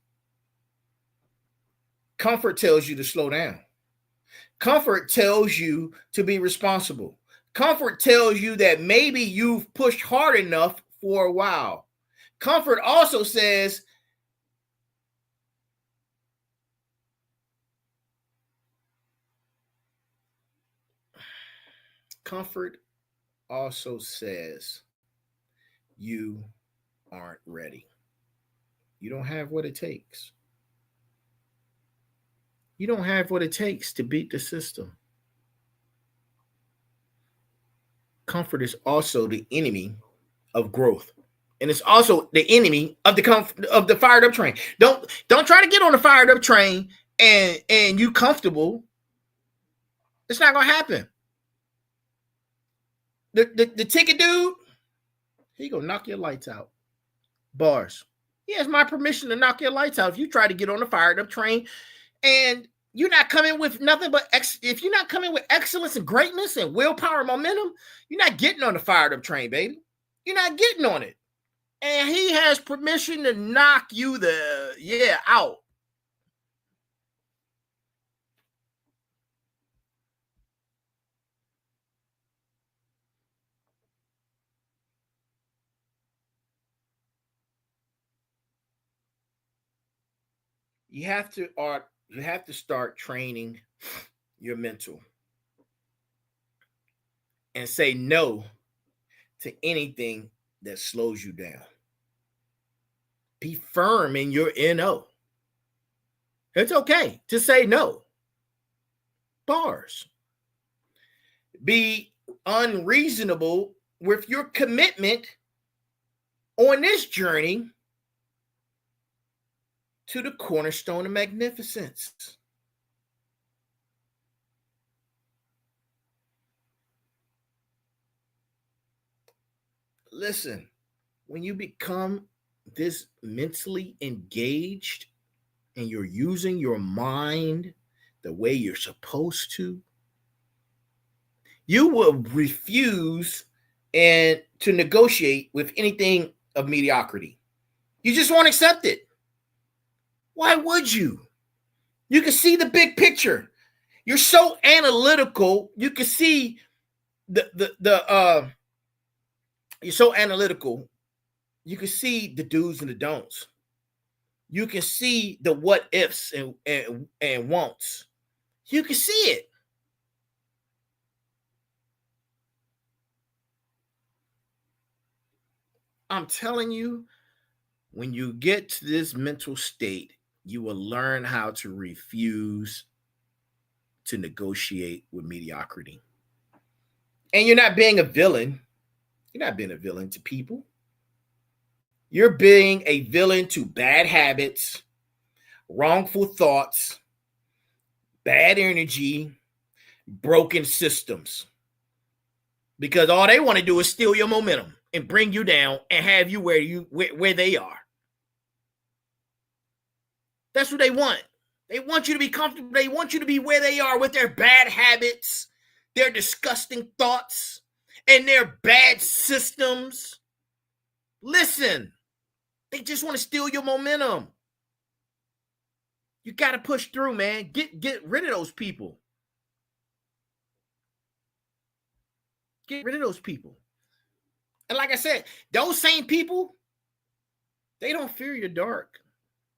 Comfort tells you to slow down. Comfort tells you to be responsible. Comfort tells you that maybe you've pushed hard enough for a while. Comfort also says, you aren't ready. You don't have what it takes. You don't have what it takes to beat the system. Comfort is also the enemy of growth. And it's also the enemy of the fired up train. Don't try to get on the fired up train and you comfortable. It's not gonna happen. The ticket dude, he gonna knock your lights out. Bars. He has my permission to knock your lights out if you try to get on the fired up train and you're not coming with nothing but if you're not coming with excellence and greatness and willpower and momentum, you're not getting on the fired up train, baby. You're not getting on it. And he has permission to knock you out. You have to start training your mental and say no to anything that slows you down. Be firm in your NO. It's okay to say no. Bars. Be unreasonable with your commitment on this journey to the cornerstone of magnificence. Listen, when you become this mentally engaged and you're using your mind the way you're supposed to, you will refuse and to negotiate with anything of mediocrity. You just won't accept it. Why would you? You can see the big picture. You're so analytical. You can see you're so analytical. You can see the do's and the don'ts. You can see the what ifs and wants. You can see it. I'm telling you, when you get to this mental state, you will learn how to refuse to negotiate with mediocrity. And you're not being a villain. You're not being a villain to people. You're being a villain to bad habits, wrongful thoughts, bad energy, broken systems. Because all they want to do is steal your momentum and bring you down and have you where they are. That's what they want. They want you to be comfortable. They want you to be where they are with their bad habits, their disgusting thoughts, and their bad systems. Listen, they just want to steal your momentum. You got to push through, man. Get rid of those people. Get rid of those people. And like I said, those same people, they don't fear your dark.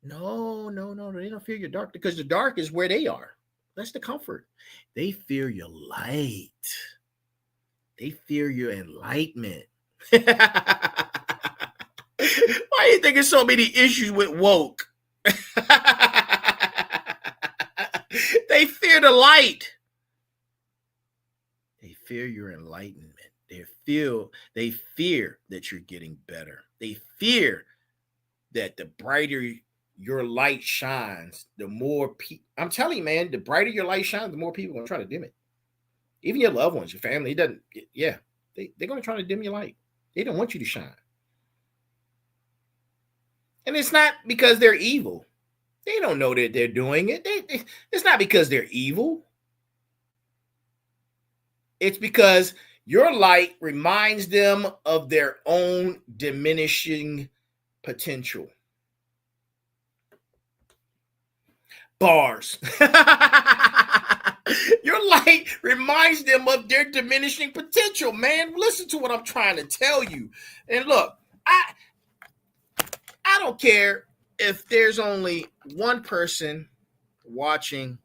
No. They don't fear your dark because the dark is where they are. That's the comfort. They fear your light. They fear your enlightenment. Why do you think there's so many issues with woke? They fear the light. They fear your enlightenment. They fear that you're getting better. They fear that the brighter your light shines, the more people. I'm telling you, man, the brighter your light shines, the more people are going to try to dim it. Even your loved ones, your family, they're going to try to dim your light. They don't want you to shine. And it's not because they're evil. They don't know that they're doing it. It's not because they're evil. It's because your light reminds them of their own diminishing potential. Bars. Your light reminds them of their diminishing potential, man. Listen to what I'm trying to tell you. And look, I don't care if there's only one person watching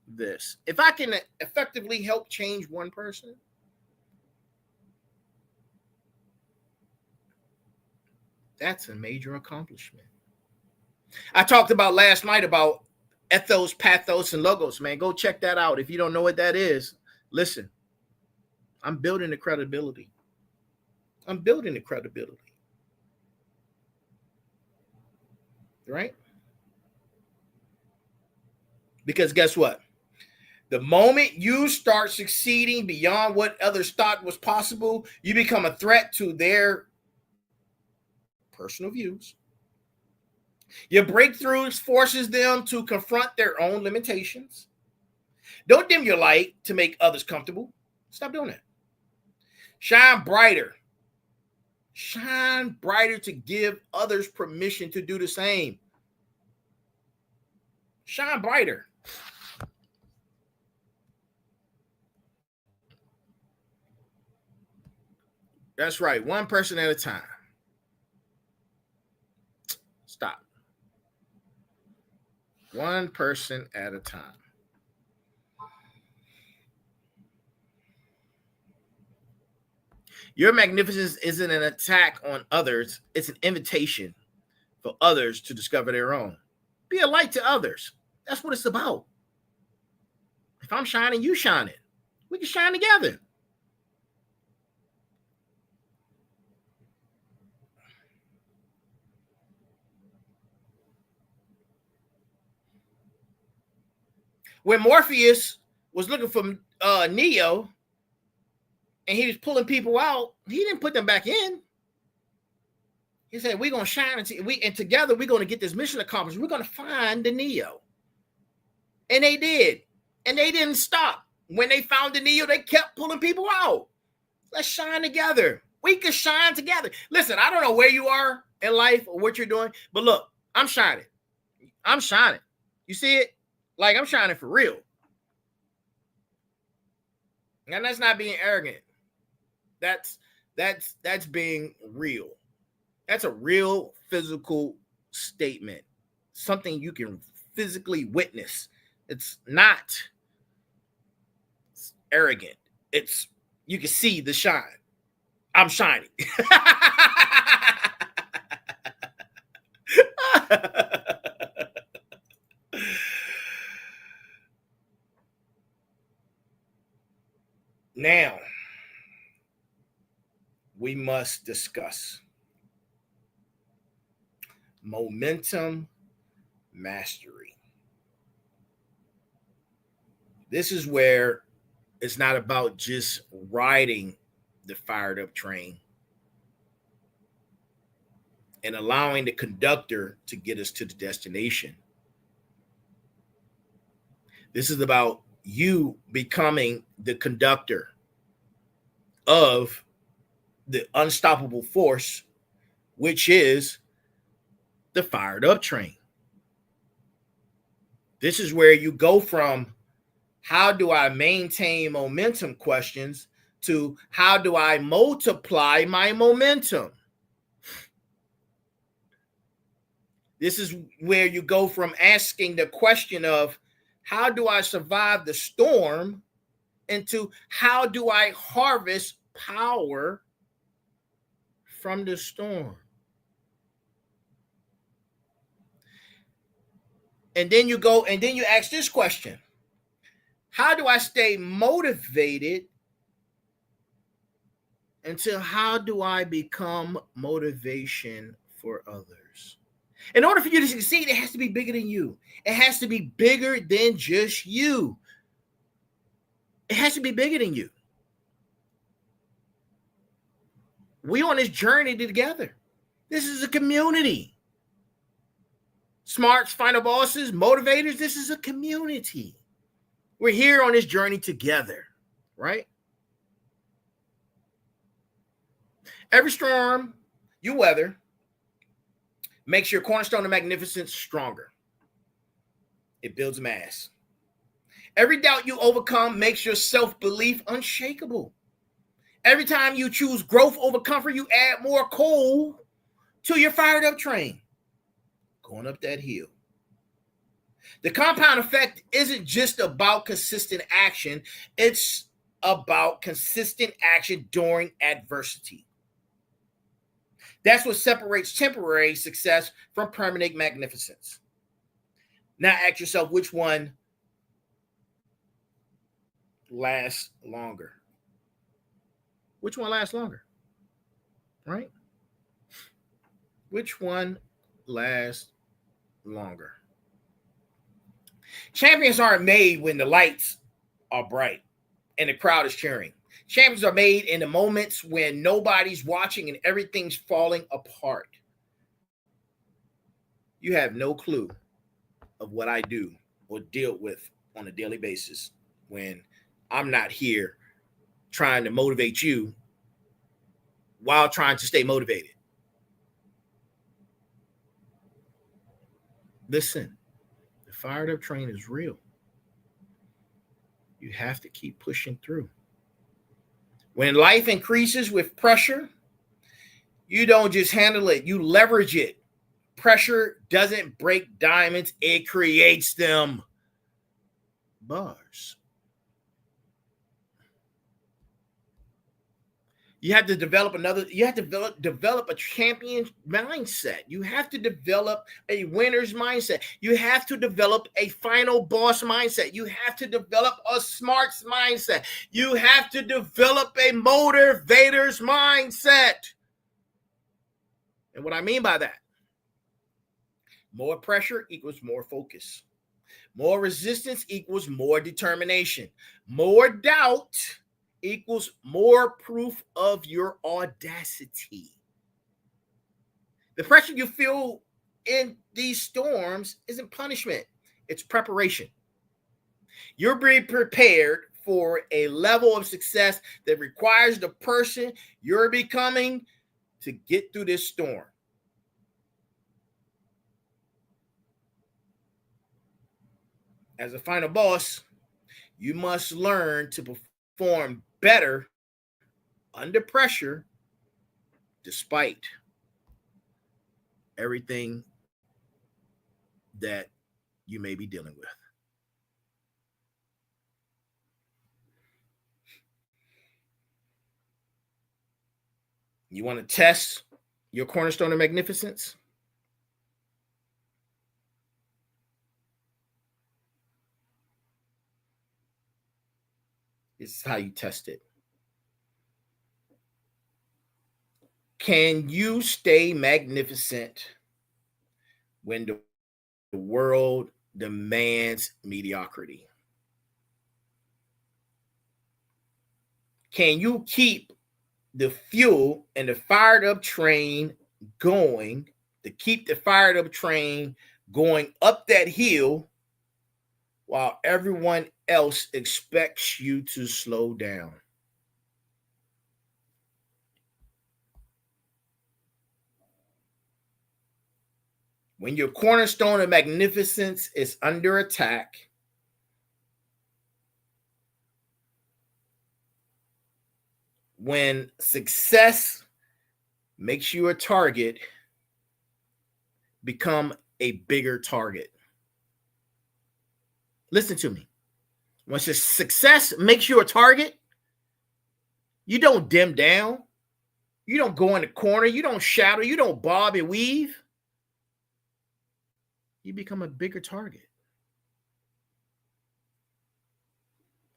this. If I can effectively help change one person, that's a major accomplishment. I talked about last night about ethos, pathos, and logos, man. Go check that out. If you don't know what that is, listen. I'm building the credibility. Right? Because guess what? The moment you start succeeding beyond what others thought was possible, you become a threat to their personal views. Your breakthroughs forces them to confront their own limitations. Don't dim your light to make others comfortable. Stop doing that. Shine brighter. Shine brighter to give others permission to do the same. Shine brighter. That's right. One person at a time. Stop. One person at a time. Your magnificence isn't an attack on others. It's an invitation for others to discover their own. Be a light to others. That's what it's about. If I'm shining, you shining. We can shine together. When Morpheus was looking for Neo and he was pulling people out, he didn't put them back in. He said, we're going to shine and together we're going to get this mission accomplished. We're going to find the Neo. And they did. And they didn't stop. When they found the Neo, they kept pulling people out. Let's shine together. We can shine together. Listen, I don't know where you are in life or what you're doing, but look, I'm shining. I'm shining. You see it? Like, I'm shining for real. And that's not being arrogant. That's being real. That's a real physical statement. Something you can physically witness. It's not arrogant. It's, you can see the shine. I'm shining. Now, we must discuss momentum mastery. This is where it's not about just riding the fired up train and allowing the conductor to get us to the destination. This is about you becoming the conductor of the unstoppable force, which is the fired up train. This is where you go from how do I maintain momentum questions to how do I multiply my momentum? This is where you go from asking the question of how do I survive the storm into how do I harvest power from the storm? And then you go and then you ask this question. How do I stay motivated until how do I become motivation for others? In order for you to succeed, it has to be bigger than you. It has to be bigger than just you. It has to be bigger than you. We on this journey together. This is a community. Smarts, final bosses, motivators, this is a community. We're here on this journey together, right? Every storm you weather makes your Cornerstone and Magnificence stronger. It builds mass. Every doubt you overcome makes your self-belief unshakable. Every time you choose growth over comfort, you add more coal to your fired up train. Going up that hill. The compound effect isn't just about consistent action. It's about consistent action during adversity. That's what separates temporary success from permanent magnificence. Now ask yourself, which one lasts longer? Which one lasts longer? Right? Which one lasts longer? Champions aren't made when the lights are bright and the crowd is cheering. Champions are made in the moments when nobody's watching and everything's falling apart. You have no clue of what I do or deal with on a daily basis when I'm not here trying to motivate you while trying to stay motivated. Listen, the fired up train is real. You have to keep pushing through. When life increases with pressure, you don't just handle it, you leverage it. Pressure doesn't break diamonds, it creates them. Bars. You have to develop develop a champion mindset. You have to develop a winner's mindset. You have to develop a final boss mindset. You have to develop a smarts mindset. You have to develop a motivator's mindset. And what I mean by that, more pressure equals more focus. More resistance equals more determination. More doubt equals more proof of your audacity. The pressure you feel in these storms isn't punishment, it's preparation. You're being prepared for a level of success that requires the person you're becoming to get through this storm. As a final boss, you must learn to perform better under pressure despite everything that you may be dealing with. You want to test your cornerstone of magnificence? This is how you test it. Can you stay magnificent when the world demands mediocrity? Can you keep the fuel and the fired up train going, to keep the fired up train going up that hill while everyone else expects you to slow down? When your cornerstone of magnificence is under attack, when success makes you a target, become a bigger target. Listen to me. When success makes you a target, you don't dim down. You don't go in the corner. You don't shadow. You don't bob and weave. You become a bigger target.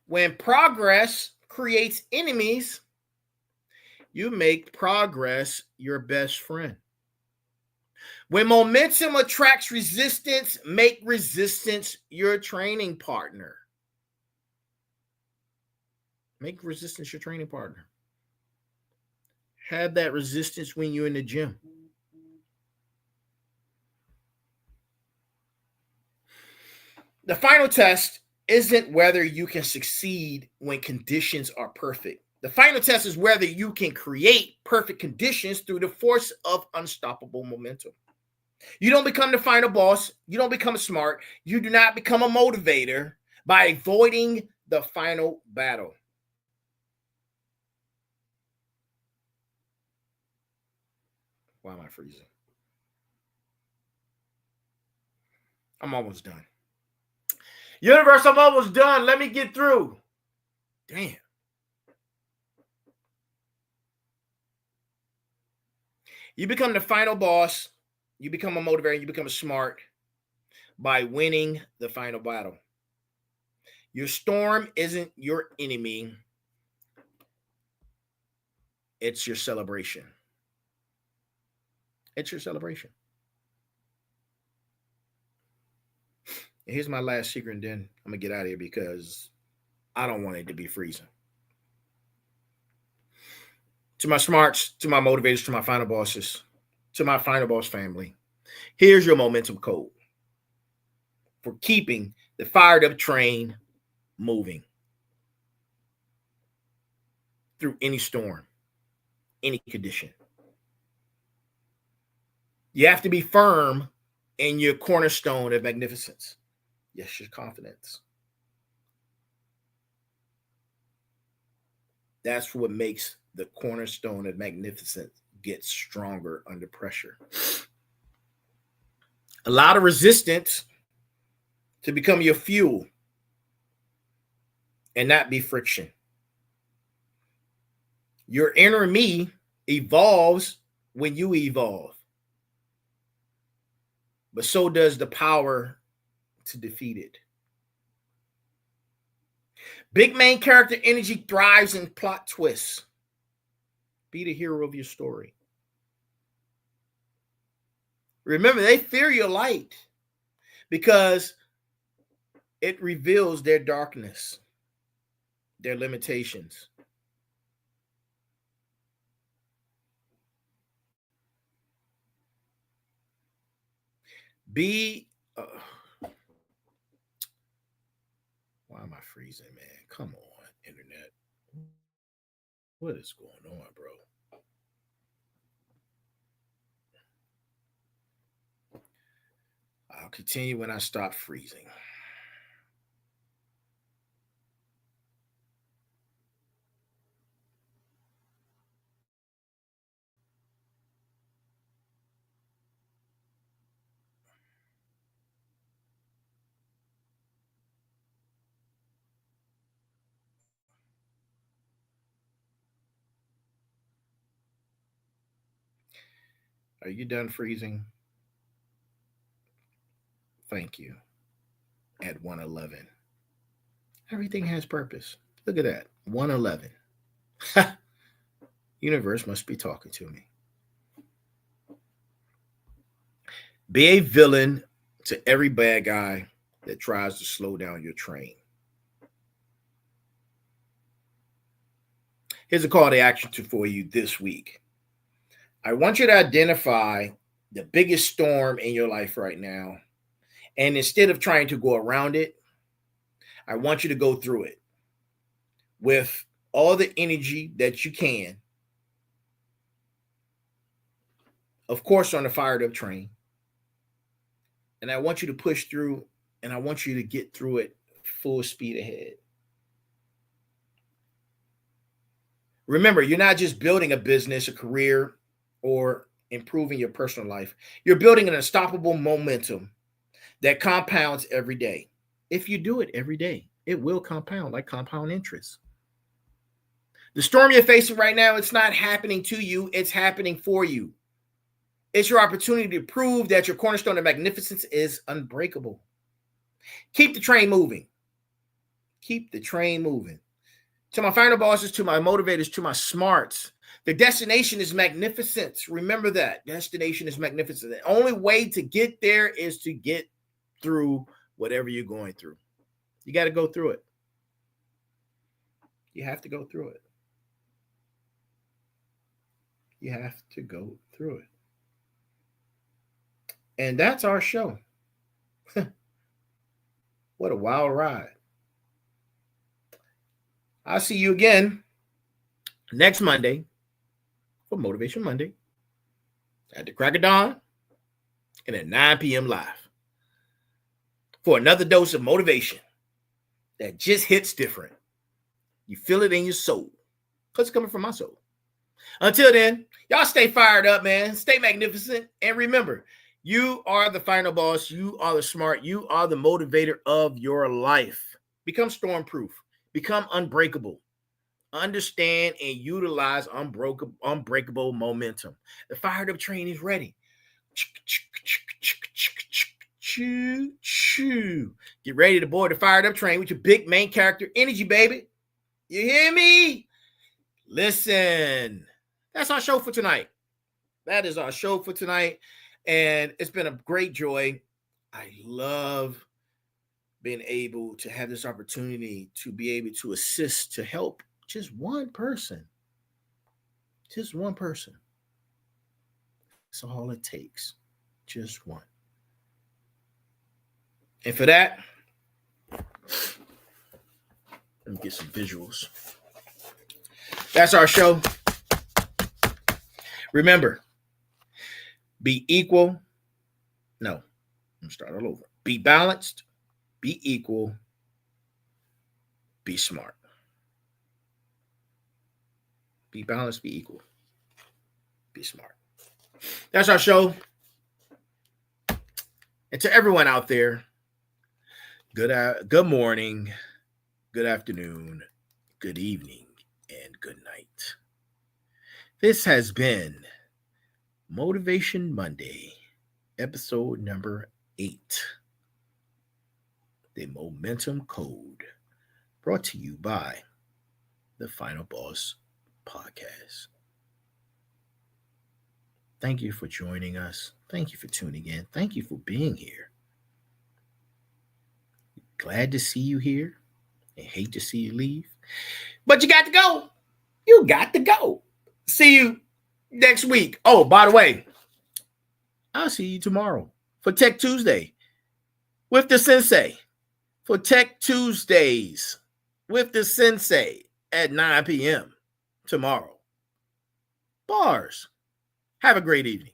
When progress creates enemies, you make progress your best friend. When momentum attracts resistance, make resistance your training partner. Make resistance your training partner. Have that resistance when you're in the gym. The final test isn't whether you can succeed when conditions are perfect. The final test is whether you can create perfect conditions through the force of unstoppable momentum. You don't become the final boss. You don't become smart. You do not become a motivator by avoiding the final battle. Why am I freezing? I'm almost done. Universe, I'm almost done. Let me get through. Damn. You become the final boss. You become a motivator. You become smart by winning the final battle. Your storm isn't your enemy. It's your celebration. It's your celebration. And here's my last secret, and then I'm going to get out of here because I don't want it to be freezing. To my smarts, to my motivators, to my final bosses, to my final boss family, here's your momentum code for keeping the fired up train moving through any storm, any condition. You have to be firm in your cornerstone of magnificence. Yes, your confidence. That's what makes the cornerstone of magnificence get stronger under pressure. A lot of resistance to become your fuel and not be friction. Your inner me evolves when you evolve, but so does the power to defeat it. Big main character energy thrives in plot twists. Be the hero of your story. Remember, they fear your light because It reveals their darkness, their limitations. Why am I freezing, man? Come on, internet. What is going on, bro? I'll continue when I stop freezing. Are you done freezing? Thank you. At 111. Everything has purpose. Look at that. 111. Universe must be talking to me. Be a villain to every bad guy that tries to slow down your train. Here's a call to action for you this week. I want you to identify the biggest storm in your life right now. And instead of trying to go around it, I want you to go through it with all the energy that you can. Of course, on the fired up train. And I want you to push through, and I want you to get through it full speed ahead. Remember, you're not just building a business, a career, or improving your personal life. You're building an unstoppable momentum that compounds every day. If you do it every day, it will compound like compound interest. The storm you're facing right now, it's not happening to you, it's happening for you. It's your opportunity to prove that your cornerstone of magnificence is unbreakable. Keep the train moving. Keep the train moving. To my final bosses, to my motivators, to my smarts, the destination is magnificence. Remember that. Destination is magnificence. The only way to get there is to get through whatever you're going through. You got to go through it. You have to go through it. You have to go through it. And that's our show. What a wild ride. I'll see you again next Monday for Motivation Monday at the crack of dawn and at 9 p.m. live for another dose of motivation that just hits different. You feel it in your soul because it's coming from my soul. Until then, y'all stay fired up, man. Stay magnificent. And remember, you are the final boss. You are the smart. You are the motivator of your life. Become stormproof. Become unbreakable. Understand and utilize unbreakable momentum. The fired up train is ready. Get ready to board the fired up train with your big main character energy, baby. You hear me? Listen, that's our show for tonight. That is our show for tonight. And it's been a great joy. I love being able to have this opportunity to be able to assist, to help just one person. Just one person. That's all it takes. Just one. And for that, let me get some visuals. That's our show. Remember, be equal. No, I'm going to start all over. Be balanced. Be equal. Be smart. Be balanced. Be equal. Be smart. That's our show. And to everyone out there, good morning, good afternoon, good evening, and good night. This has been Motivation Monday, episode number 8. The Momentum Code, brought to you by the Final Boss Podcast. Thank you for joining us. Thank you for tuning in. Thank you for being here. Glad to see you here and hate to see you leave. But you got to go. You got to go. See you next week. Oh, by the way, I'll see you tomorrow for Tech Tuesday with the Sensei. For Tech Tuesdays with the Sensei at 9 p.m. tomorrow. Bars. Have a great evening.